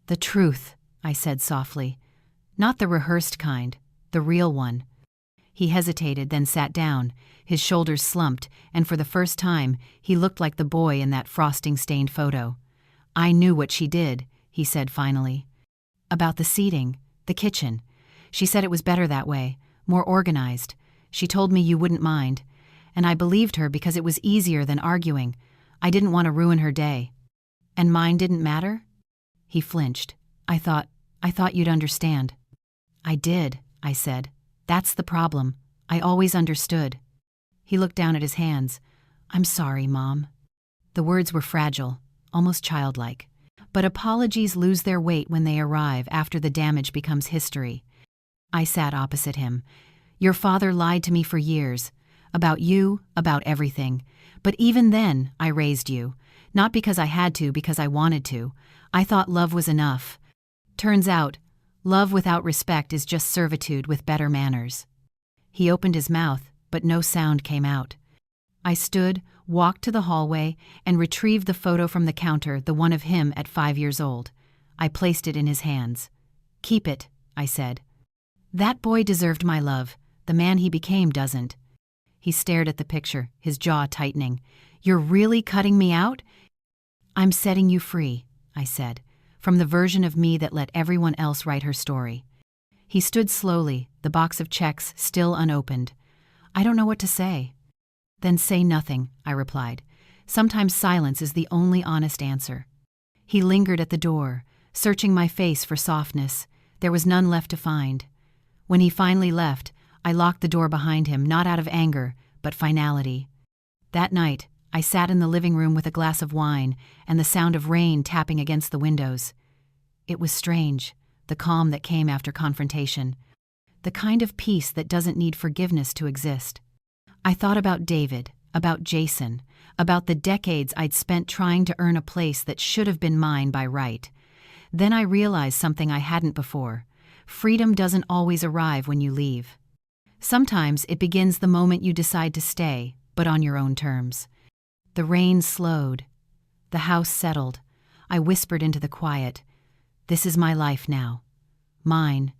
"The truth," I said softly. "Not the rehearsed kind, the real one." He hesitated, then sat down. His shoulders slumped, and for the first time, he looked like the boy in that frosting-stained photo. "I knew what she did," he said finally. "About the seating, the kitchen. She said it was better that way, more organized. She told me you wouldn't mind. And I believed her because it was easier than arguing. I didn't want to ruin her day." "And mine didn't matter?" He flinched. I thought you'd understand." "I did," I said. "That's the problem. I always understood." He looked down at his hands. "I'm sorry, Mom." The words were fragile, almost childlike. But apologies lose their weight when they arrive after the damage becomes history. I sat opposite him. "Your father lied to me for years. About you, about everything. But even then, I raised you. Not because I had to, because I wanted to. I thought love was enough. Turns out, love without respect is just servitude with better manners." He opened his mouth, but no sound came out. I stood, walked to the hallway, and retrieved the photo from the counter, the one of him at 5 years old. I placed it in his hands. "Keep it," I said. "That boy deserved my love. The man he became doesn't." He stared at the picture, his jaw tightening. "You're really cutting me out?" "I'm setting you free," I said, "from the version of me that let everyone else write her story." He stood slowly, the box of checks still unopened. "I don't know what to say." "Then say nothing," I replied. "Sometimes silence is the only honest answer." He lingered at the door, searching my face for softness. There was none left to find. When he finally left, I locked the door behind him, not out of anger, but finality. That night, I sat in the living room with a glass of wine and the sound of rain tapping against the windows. It was strange, the calm that came after confrontation. The kind of peace that doesn't need forgiveness to exist. I thought about David, about Jason, about the decades I'd spent trying to earn a place that should have been mine by right. Then I realized something I hadn't before. Freedom doesn't always arrive when you leave. Sometimes it begins the moment you decide to stay, but on your own terms. The rain slowed. The house settled. I whispered into the quiet, "This is my life now. Mine."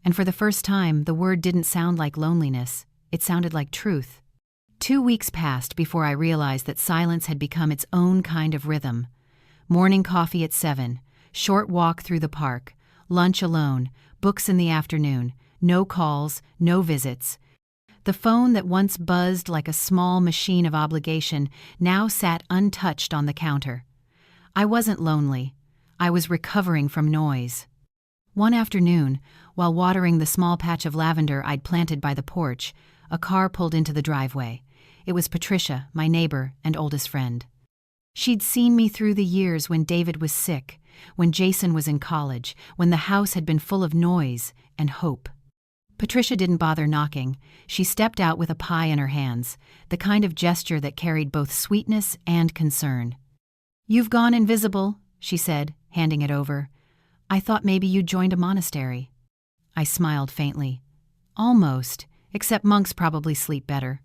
And for the first time, the word didn't sound like loneliness. It sounded like truth. 2 weeks passed before I realized that silence had become its own kind of rhythm. Morning coffee at 7, short walk through the park, lunch alone, books in the afternoon, no calls, no visits. The phone that once buzzed like a small machine of obligation now sat untouched on the counter. I wasn't lonely. I was recovering from noise. One afternoon, while watering the small patch of lavender I'd planted by the porch, a car pulled into the driveway. It was Patricia, my neighbor and oldest friend. She'd seen me through the years when David was sick, when Jason was in college, when the house had been full of noise and hope. Patricia didn't bother knocking. She stepped out with a pie in her hands, the kind of gesture that carried both sweetness and concern. "You've gone invisible," she said, handing it over. "I thought maybe you'd joined a monastery." I smiled faintly. "Almost, except monks probably sleep better."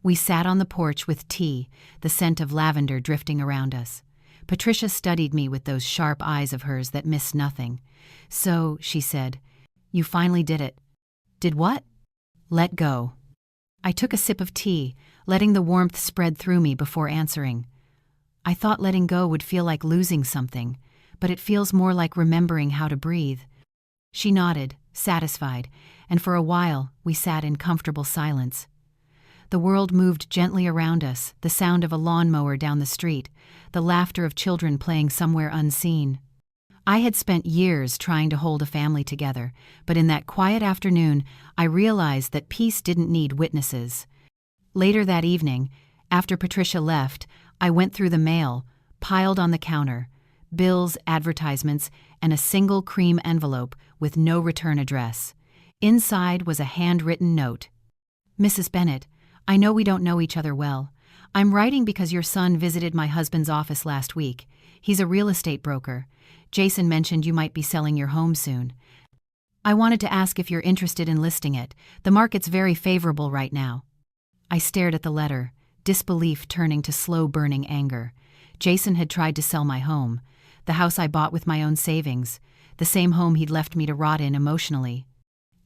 We sat on the porch with tea, the scent of lavender drifting around us. Patricia studied me with those sharp eyes of hers that missed nothing. "So," she said, "you finally did it." "Did what?" "Let go." I took a sip of tea, letting the warmth spread through me before answering. "I thought letting go would feel like losing something, but it feels more like remembering how to breathe." She nodded, satisfied, and for a while we sat in comfortable silence. The world moved gently around us, the sound of a lawnmower down the street, the laughter of children playing somewhere unseen. I had spent years trying to hold a family together, but in that quiet afternoon, I realized that peace didn't need witnesses. Later that evening, after Patricia left, I went through the mail, piled on the counter, bills, advertisements, and a single cream envelope with no return address. Inside was a handwritten note. "Mrs. Bennett, I know we don't know each other well. I'm writing because your son visited my husband's office last week. He's a real estate broker. Jason mentioned you might be selling your home soon. I wanted to ask if you're interested in listing it. The market's very favorable right now." I stared at the letter, disbelief turning to slow-burning anger. Jason had tried to sell my home, the house I bought with my own savings, the same home he'd left me to rot in emotionally.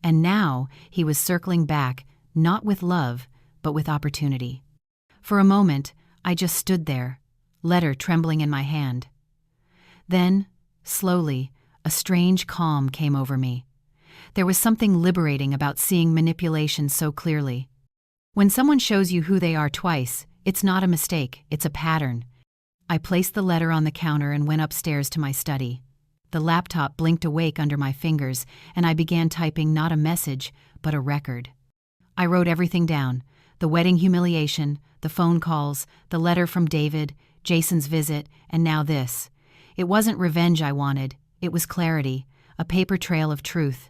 And now he was circling back, not with love, but with opportunity. For a moment, I just stood there, letter trembling in my hand. Then, slowly, a strange calm came over me. There was something liberating about seeing manipulation so clearly. When someone shows you who they are twice, it's not a mistake, it's a pattern. I placed the letter on the counter and went upstairs to my study. The laptop blinked awake under my fingers, and I began typing not a message, but a record. I wrote everything down: the wedding humiliation, the phone calls, the letter from David, Jason's visit, and now this. It wasn't revenge I wanted, it was clarity, a paper trail of truth.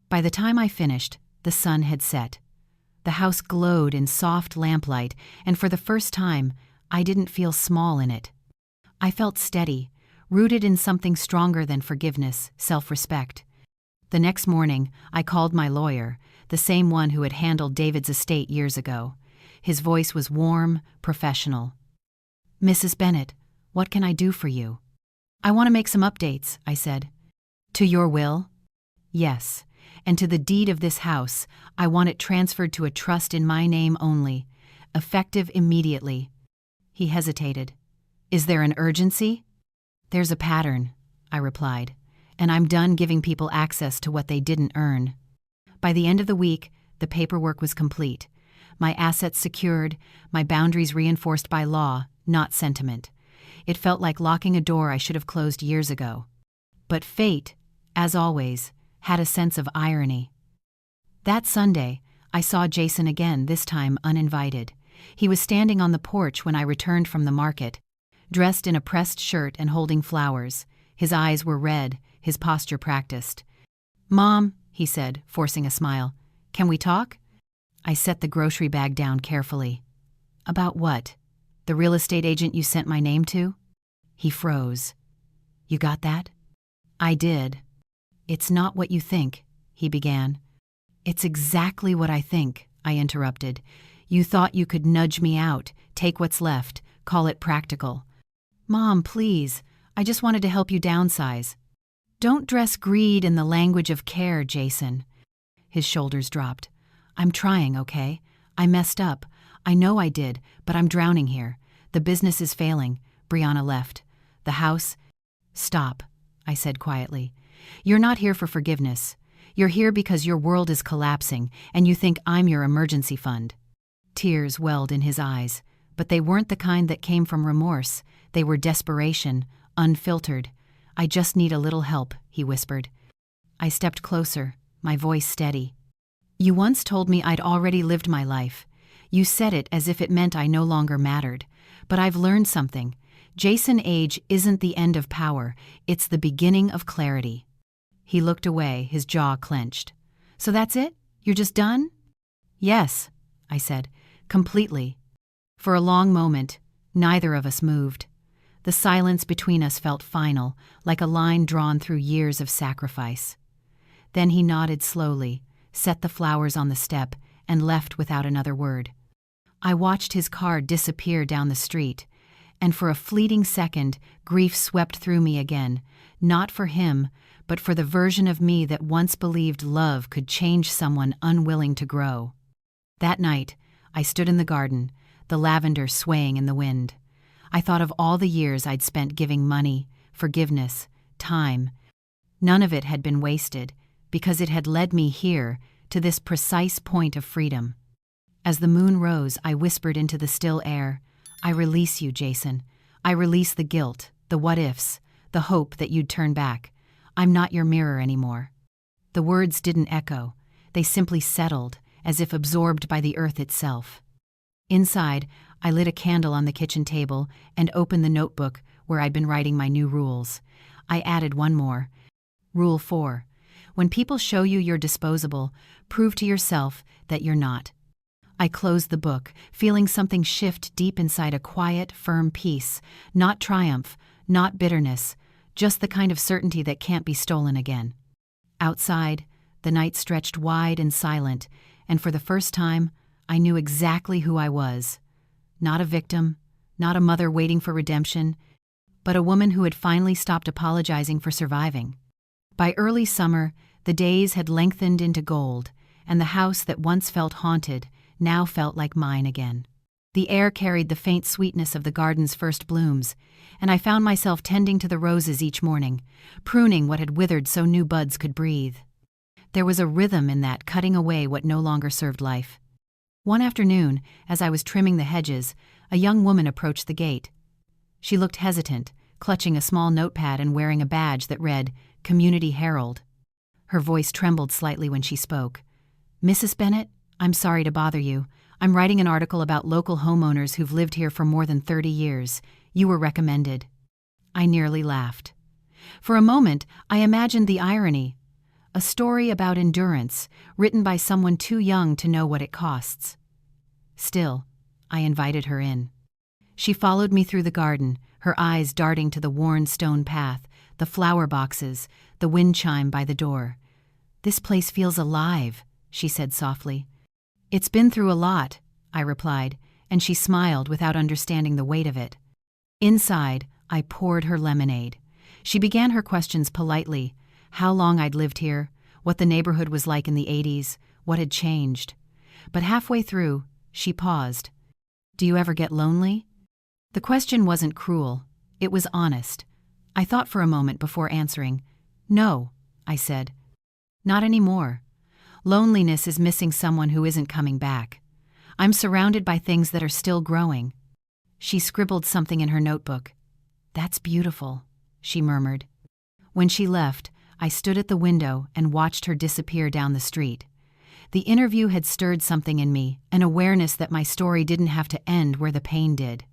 By the time I finished, the sun had set. The house glowed in soft lamplight, and for the first time, I didn't feel small in it. I felt steady, rooted in something stronger than forgiveness, self-respect. The next morning, I called my lawyer, the same one who had handled David's estate years ago. His voice was warm, professional. "Mrs. Bennett, what can I do for you?" "I want to make some updates," I said. "To your will?" "Yes, and to the deed of this house. I want it transferred to a trust in my name only, effective immediately." He hesitated. "Is there an urgency?" "There's a pattern," I replied, "and I'm done giving people access to what they didn't earn." By the end of the week, the paperwork was complete. My assets secured, my boundaries reinforced by law, not sentiment. It felt like locking a door I should have closed years ago. But fate, as always, had a sense of irony. That Sunday, I saw Jason again, this time uninvited. He was standing on the porch when I returned from the market, dressed in a pressed shirt and holding flowers. His eyes were red, his posture practiced. "Mom," he said, forcing a smile, "can we talk?" I set the grocery bag down carefully. "About what? The real estate agent you sent my name to?" He froze. "You got that?" I did. "It's not what you think," he began. "It's exactly what I think," I interrupted. "You thought you could nudge me out, take what's left, call it practical. Mom, please, I just wanted to help you downsize. Don't dress greed in the language of care, Jason. His shoulders dropped. I'm trying, okay? I messed up. I know I did, but I'm drowning here. The business is failing. Brianna left. The house. Stop, I said quietly. You're not here for forgiveness. You're here because your world is collapsing and you think I'm your emergency fund. Tears welled in his eyes, but they weren't the kind that came from remorse. They were desperation, unfiltered. I just need a little help, he whispered. I stepped closer, my voice steady. You once told me I'd already lived my life. You said it as if it meant I no longer mattered. But I've learned something. Jason age isn't the end of power, it's the beginning of clarity. He looked away, his jaw clenched. So that's it? You're just done? Yes, I said, completely. For a long moment, neither of us moved. The silence between us felt final, like a line drawn through years of sacrifice. Then he nodded slowly, set the flowers on the step, and left without another word. I watched his car disappear down the street, and for a fleeting second, grief swept through me again, not for him, but for the version of me that once believed love could change someone unwilling to grow. That night, I stood in the garden, the lavender swaying in the wind. I thought of all the years I'd spent giving money, forgiveness, time. None of it had been wasted, because it had led me here, to this precise point of freedom. As the moon rose, I whispered into the still air, I release you, Jason. I release the guilt, the what-ifs, the hope that you'd turn back. I'm not your mirror anymore. The words didn't echo. They simply settled, as if absorbed by the earth itself. Inside, I lit a candle on the kitchen table and opened the notebook where I'd been writing my new rules. I added one more. Rule 4. When people show you you're disposable, prove to yourself that you're not. I closed the book, feeling something shift deep inside, a quiet, firm peace, not triumph, not bitterness, just the kind of certainty that can't be stolen again. Outside, the night stretched wide and silent, and for the first time, I knew exactly who I was. Not a victim, not a mother waiting for redemption, but a woman who had finally stopped apologizing for surviving. By early summer, the days had lengthened into gold, and the house that once felt haunted now felt like mine again. The air carried the faint sweetness of the garden's first blooms, and I found myself tending to the roses each morning, pruning what had withered so new buds could breathe. There was a rhythm in that, cutting away what no longer served life. One afternoon, as I was trimming the hedges, a young woman approached the gate. She looked hesitant, clutching a small notepad and wearing a badge that read, Community Herald. Her voice trembled slightly when she spoke. Mrs. Bennett, I'm sorry to bother you. I'm writing an article about local homeowners who've lived here for more than 30 years. You were recommended. I nearly laughed. For a moment, I imagined the irony. A story about endurance, written by someone too young to know what it costs. Still, I invited her in. She followed me through the garden, her eyes darting to the worn stone path, the flower boxes, the wind chime by the door. This place feels alive, she said softly. It's been through a lot, I replied, and she smiled without understanding the weight of it. Inside, I poured her lemonade. She began her questions politely, how long I'd lived here, what the neighborhood was like in the 80s, what had changed. But halfway through, she paused. Do you ever get lonely? The question wasn't cruel. It was honest. I thought for a moment before answering. No, I said. Not anymore. Loneliness is missing someone who isn't coming back. I'm surrounded by things that are still growing. She scribbled something in her notebook. That's beautiful, she murmured. When she left, I stood at the window and watched her disappear down the street. The interview had stirred something in me, an awareness that my story didn't have to end where the pain did.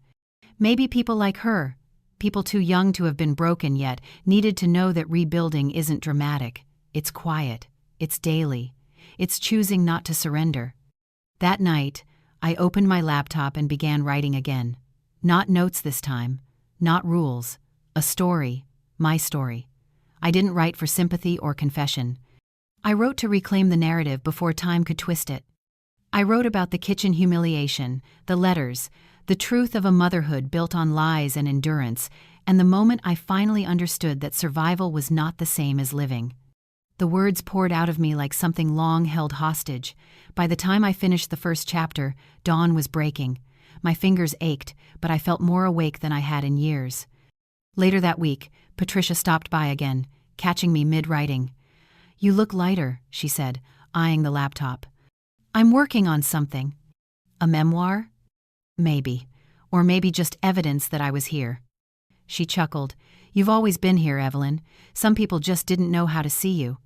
Maybe people like her, people too young to have been broken yet, needed to know that rebuilding isn't dramatic. It's quiet. It's daily. It's choosing not to surrender. That night, I opened my laptop and began writing again. Not notes this time, not rules. A story, my story. I didn't write for sympathy or confession. I wrote to reclaim the narrative before time could twist it. I wrote about the kitchen humiliation, the letters, The truth of a motherhood built on lies and endurance, and the moment I finally understood that survival was not the same as living. The words poured out of me like something long held hostage. By the time I finished the first chapter, dawn was breaking. My fingers ached, but I felt more awake than I had in years. Later that week, Patricia stopped by again, catching me mid-writing. "You look lighter," she said, eyeing the laptop. "I'm working on something." "A memoir?" "Maybe. Or maybe just evidence that I was here." She chuckled. "You've always been here, Evelyn. Some people just didn't know how to see you."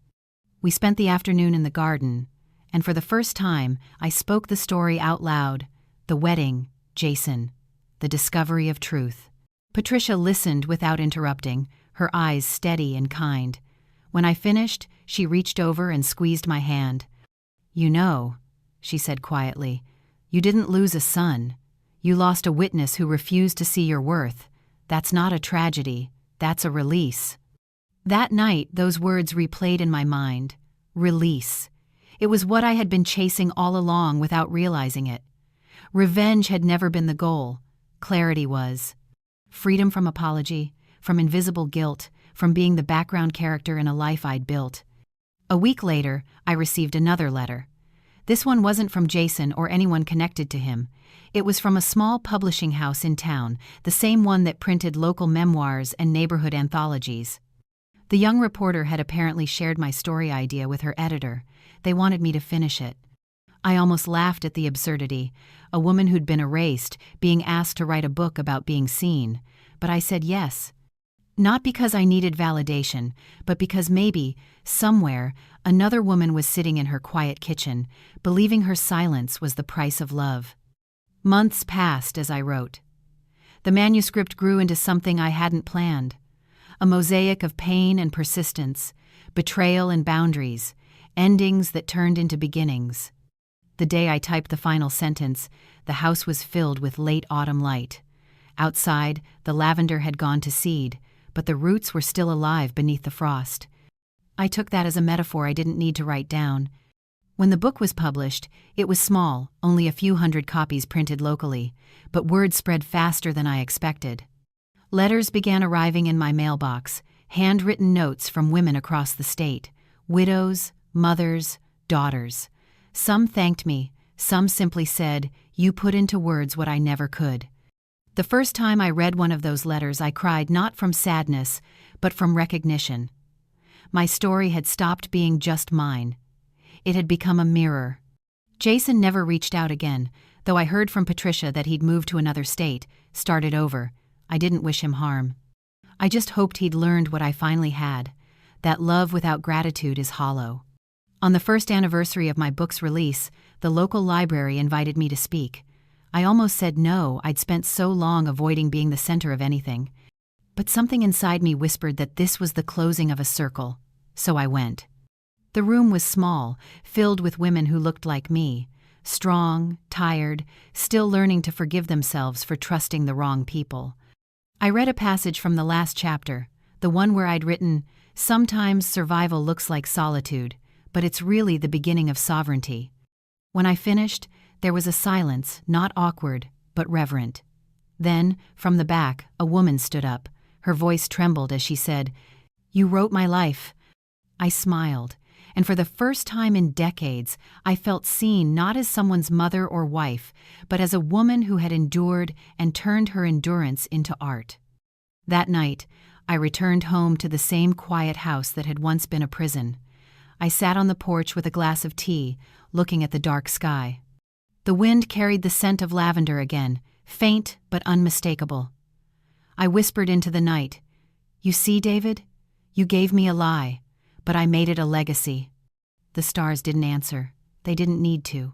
We spent the afternoon in the garden, and for the first time, I spoke the story out loud. The wedding, Jason, the discovery of truth. Patricia listened without interrupting, her eyes steady and kind. When I finished, she reached over and squeezed my hand. "You know," she said quietly, "you didn't lose a son. You lost a witness who refused to see your worth. That's not a tragedy, that's a release." That night, those words replayed in my mind. Release. It was what I had been chasing all along without realizing it. Revenge had never been the goal. Clarity was. Freedom from apology, from invisible guilt, from being the background character in a life I'd built. A week later, I received another letter. This one wasn't from Jason or anyone connected to him. It was from a small publishing house in town, the same one that printed local memoirs and neighborhood anthologies. The young reporter had apparently shared my story idea with her editor. They wanted me to finish it. I almost laughed at the absurdity, a woman who'd been erased, being asked to write a book about being seen. But I said yes. Not because I needed validation, but because maybe, somewhere, another woman was sitting in her quiet kitchen, believing her silence was the price of love. Months passed as I wrote. The manuscript grew into something I hadn't planned. A mosaic of pain and persistence, betrayal and boundaries, endings that turned into beginnings. The day I typed the final sentence, the house was filled with late autumn light. Outside, the lavender had gone to seed, but the roots were still alive beneath the frost. I took that as a metaphor I didn't need to write down. When the book was published, it was small, only a few hundred copies printed locally, but word spread faster than I expected. Letters began arriving in my mailbox, handwritten notes from women across the state, widows, mothers, daughters. Some thanked me, some simply said, "You put into words what I never could." The first time I read one of those letters, I cried not from sadness, but from recognition. My story had stopped being just mine. It had become a mirror. Jason never reached out again, though I heard from Patricia that he'd moved to another state, started over. I didn't wish him harm. I just hoped he'd learned what I finally had, that love without gratitude is hollow. On the first anniversary of my book's release, the local library invited me to speak. I almost said no, I'd spent so long avoiding being the center of anything. But something inside me whispered that this was the closing of a circle, so I went. The room was small, filled with women who looked like me, strong, tired, still learning to forgive themselves for trusting the wrong people. I read a passage from the last chapter, the one where I'd written, "Sometimes survival looks like solitude, but it's really the beginning of sovereignty." When I finished, there was a silence, not awkward, but reverent. Then, from the back, a woman stood up. Her voice trembled as she said, "You wrote my life." I smiled, and for the first time in decades, I felt seen not as someone's mother or wife, but as a woman who had endured and turned her endurance into art. That night, I returned home to the same quiet house that had once been a prison. I sat on the porch with a glass of tea, looking at the dark sky. The wind carried the scent of lavender again, faint but unmistakable. I whispered into the night, "You see, David? You gave me a lie, but I made it a legacy." The stars didn't answer. They didn't need to.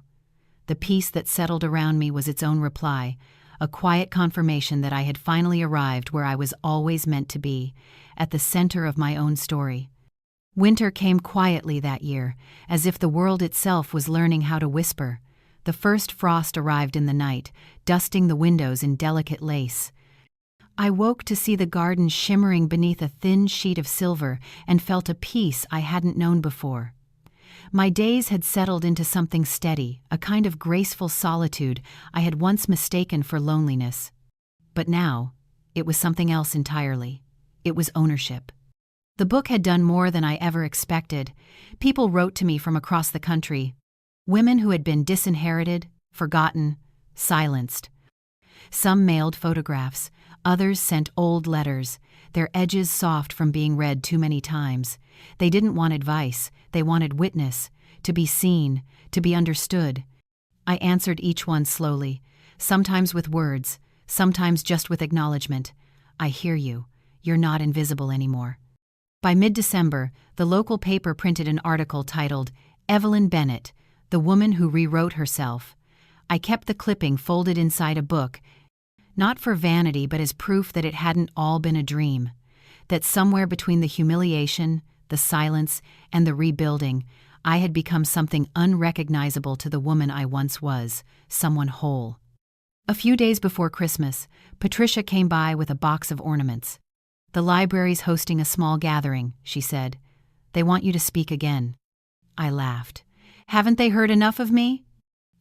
The peace that settled around me was its own reply, a quiet confirmation that I had finally arrived where I was always meant to be, at the center of my own story. Winter came quietly that year, as if the world itself was learning how to whisper. The first frost arrived in the night, dusting the windows in delicate lace. I woke to see the garden shimmering beneath a thin sheet of silver and felt a peace I hadn't known before. My days had settled into something steady, a kind of graceful solitude I had once mistaken for loneliness. But now, it was something else entirely. It was ownership. The book had done more than I ever expected. People wrote to me from across the country. Women who had been disinherited, forgotten, silenced. Some mailed photographs, others sent old letters, their edges soft from being read too many times. They didn't want advice, they wanted witness, to be seen, to be understood. I answered each one slowly, sometimes with words, sometimes just with acknowledgement. I hear you. You're not invisible anymore. By mid-December, the local paper printed an article titled, "Evelyn Bennett, the Woman Who Rewrote Herself." I kept the clipping folded inside a book, not for vanity but as proof that it hadn't all been a dream, that somewhere between the humiliation, the silence, and the rebuilding, I had become something unrecognizable to the woman I once was, someone whole. A few days before Christmas, Patricia came by with a box of ornaments. "The library's hosting a small gathering," she said. "They want you to speak again." I laughed. "Haven't they heard enough of me?"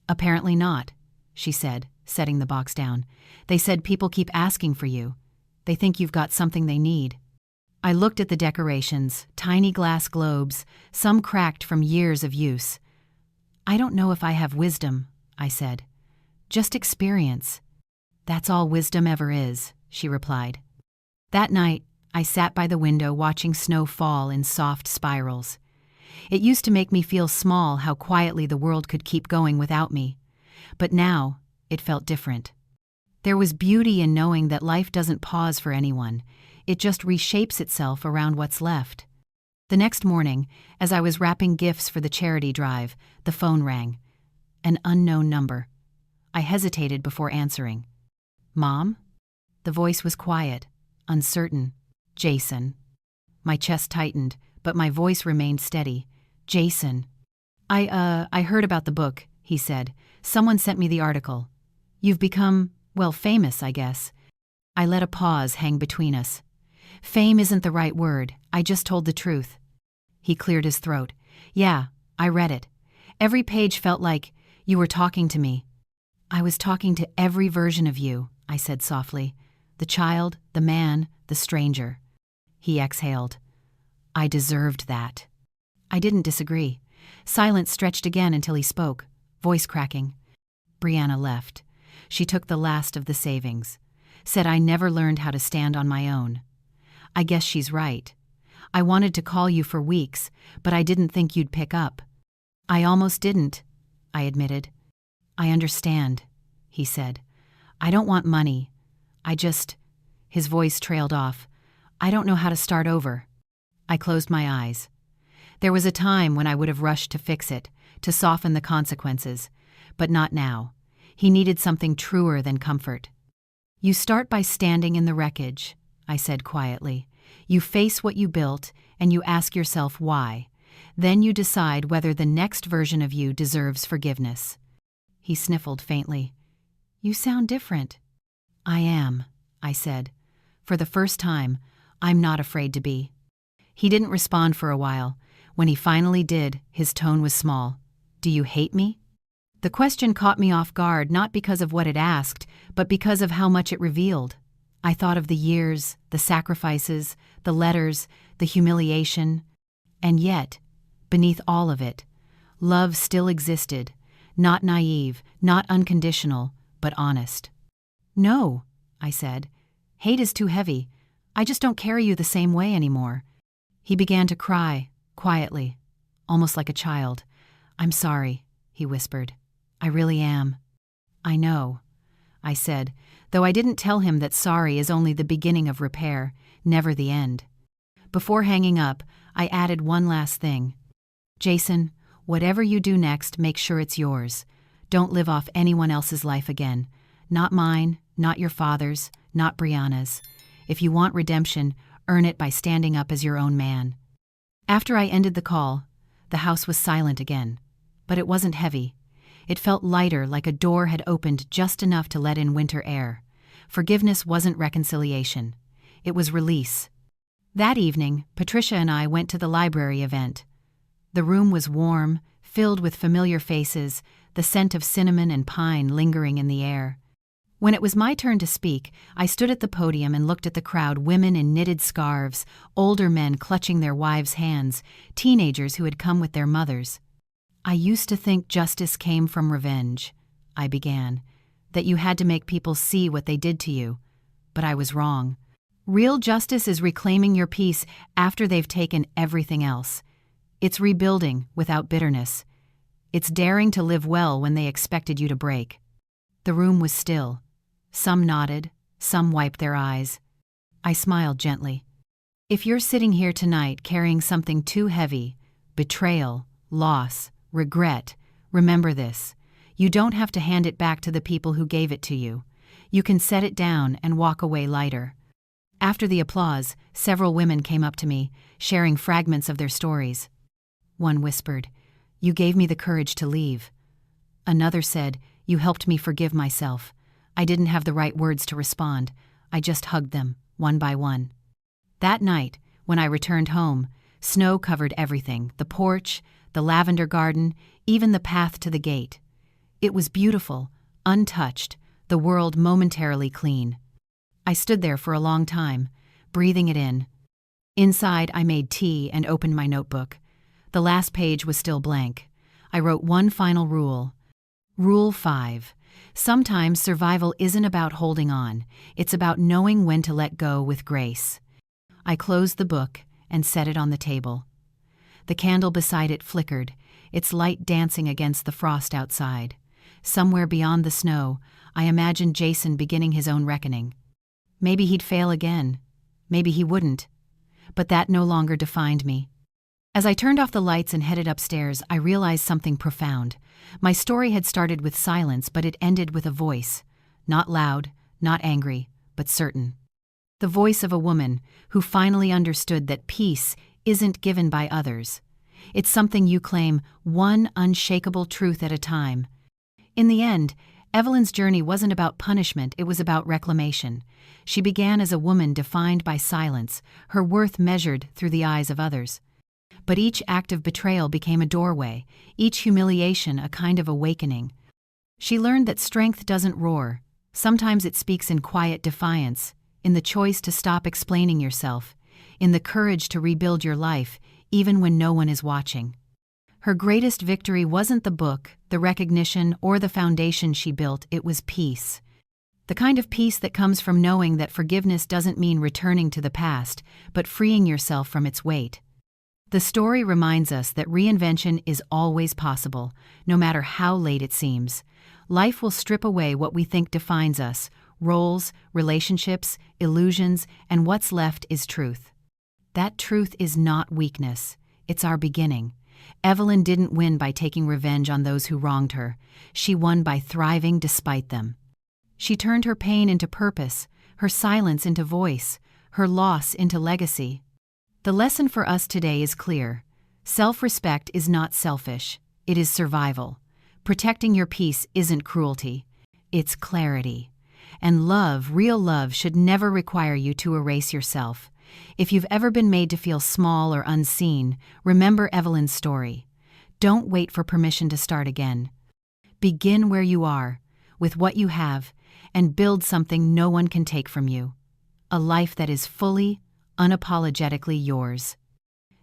"Apparently not," she said, setting the box down. "They said people keep asking for you. They think you've got something they need." I looked at the decorations, tiny glass globes, some cracked from years of use. "I don't know if I have wisdom," I said. "Just experience." "That's all wisdom ever is," she replied. That night, I sat by the window watching snow fall in soft spirals. It used to make me feel small how quietly the world could keep going without me. But now, it felt different. There was beauty in knowing that life doesn't pause for anyone. It just reshapes itself around what's left. The next morning, as I was wrapping gifts for the charity drive, the phone rang. An unknown number. I hesitated before answering. "Mom?" The voice was quiet, uncertain. "Jason." My chest tightened, but my voice remained steady. "Jason." I heard about the book," he said. "Someone sent me the article. You've become, well, famous, I guess." I let a pause hang between us. "Fame isn't the right word. I just told the truth." He cleared his throat. "Yeah, I read it. Every page felt like you were talking to me." "I was talking to every version of you," I said softly. "The child, the man, the stranger." He exhaled. "I deserved that." I didn't disagree. Silence stretched again until he spoke, voice cracking. "Brianna left. She took the last of the savings. Said I never learned how to stand on my own. I guess she's right. I wanted to call you for weeks, but I didn't think you'd pick up." "I almost didn't," I admitted. "I understand," he said. "I don't want money. I just—" His voice trailed off. "I don't know how to start over." I closed my eyes. There was a time when I would have rushed to fix it, to soften the consequences, but not now. He needed something truer than comfort. "You start by standing in the wreckage," I said quietly. "You face what you built, and you ask yourself why. Then you decide whether the next version of you deserves forgiveness." He sniffled faintly. "You sound different." "I am," I said. "For the first time, I'm not afraid to be." He didn't respond for a while. When he finally did, his tone was small. "Do you hate me?" The question caught me off guard, not because of what it asked, but because of how much it revealed. I thought of the years, the sacrifices, the letters, the humiliation. And yet, beneath all of it, love still existed, not naive, not unconditional, but honest. "No," I said. "Hate is too heavy. I just don't carry you the same way anymore." He began to cry, quietly, almost like a child. "I'm sorry," he whispered. "I really am." "I know," I said, though I didn't tell him that sorry is only the beginning of repair, never the end. Before hanging up, I added one last thing. "Jason, whatever you do next, make sure it's yours. Don't live off anyone else's life again. Not mine, not your father's, not Brianna's. If you want redemption, earn it by standing up as your own man." After I ended the call, the house was silent again. But it wasn't heavy. It felt lighter, like a door had opened just enough to let in winter air. Forgiveness wasn't reconciliation. It was release. That evening, Patricia and I went to the library event. The room was warm, filled with familiar faces, the scent of cinnamon and pine lingering in the air. When it was my turn to speak, I stood at the podium and looked at the crowd, women in knitted scarves, older men clutching their wives' hands, teenagers who had come with their mothers. "I used to think justice came from revenge," I began, "that you had to make people see what they did to you. But I was wrong. Real justice is reclaiming your peace after they've taken everything else. It's rebuilding without bitterness. It's daring to live well when they expected you to break." The room was still. Some nodded, some wiped their eyes. I smiled gently. If you're sitting here tonight carrying something too heavy, betrayal, loss, regret, remember this. You don't have to hand it back to the people who gave it to you. You can set it down and walk away lighter. After the applause, several women came up to me, sharing fragments of their stories. One whispered, "You gave me the courage to leave." Another said, "You helped me forgive myself. I didn't have the right words to respond. I just hugged them, one by one." That night, when I returned home, snow covered everything, the porch, the lavender garden, even the path to the gate. It was beautiful, untouched, the world momentarily clean. I stood there for a long time, breathing it in. Inside, I made tea and opened my notebook. The last page was still blank. I wrote one final rule. Rule 5. Sometimes survival isn't about holding on. It's about knowing when to let go with grace. I closed the book and set it on the table. The candle beside it flickered, its light dancing against the frost outside. Somewhere beyond the snow, I imagined Jason beginning his own reckoning. Maybe he'd fail again. Maybe he wouldn't. But that no longer defined me. As I turned off the lights and headed upstairs, I realized something profound. My story had started with silence, but it ended with a voice. Not loud, not angry, but certain. The voice of a woman who finally understood that peace isn't given by others. It's something you claim, one unshakable truth at a time. In the end, Evelyn's journey wasn't about punishment, it was about reclamation. She began as a woman defined by silence, her worth measured through the eyes of others. But each act of betrayal became a doorway, each humiliation a kind of awakening. She learned that strength doesn't roar. Sometimes it speaks in quiet defiance, in the choice to stop explaining yourself, in the courage to rebuild your life, even when no one is watching. Her greatest victory wasn't the book, the recognition, or the foundation she built, it was peace. The kind of peace that comes from knowing that forgiveness doesn't mean returning to the past, but freeing yourself from its weight. The story reminds us that reinvention is always possible, no matter how late it seems. Life will strip away what we think defines us, roles, relationships, illusions, and what's left is truth. That truth is not weakness, it's our beginning. Evelyn didn't win by taking revenge on those who wronged her. She won by thriving despite them. She turned her pain into purpose, her silence into voice, her loss into legacy. The lesson for us today is clear. Self-respect is not selfish, it is survival. Protecting your peace isn't cruelty, it's clarity. And love, real love, should never require you to erase yourself. If you've ever been made to feel small or unseen, remember Evelyn's story. Don't wait for permission to start again. Begin where you are, with what you have, and build something no one can take from you. A life that is fully, unapologetically yours.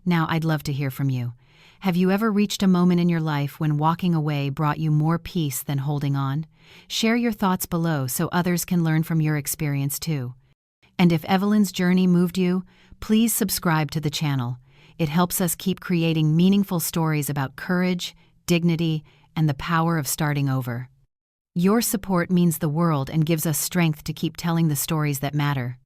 Now I'd love to hear from you. Have you ever reached a moment in your life when walking away brought you more peace than holding on? Share your thoughts below so others can learn from your experience too. And if Evelyn's journey moved you, please subscribe to the channel. It helps us keep creating meaningful stories about courage, dignity, and the power of starting over. Your support means the world and gives us strength to keep telling the stories that matter.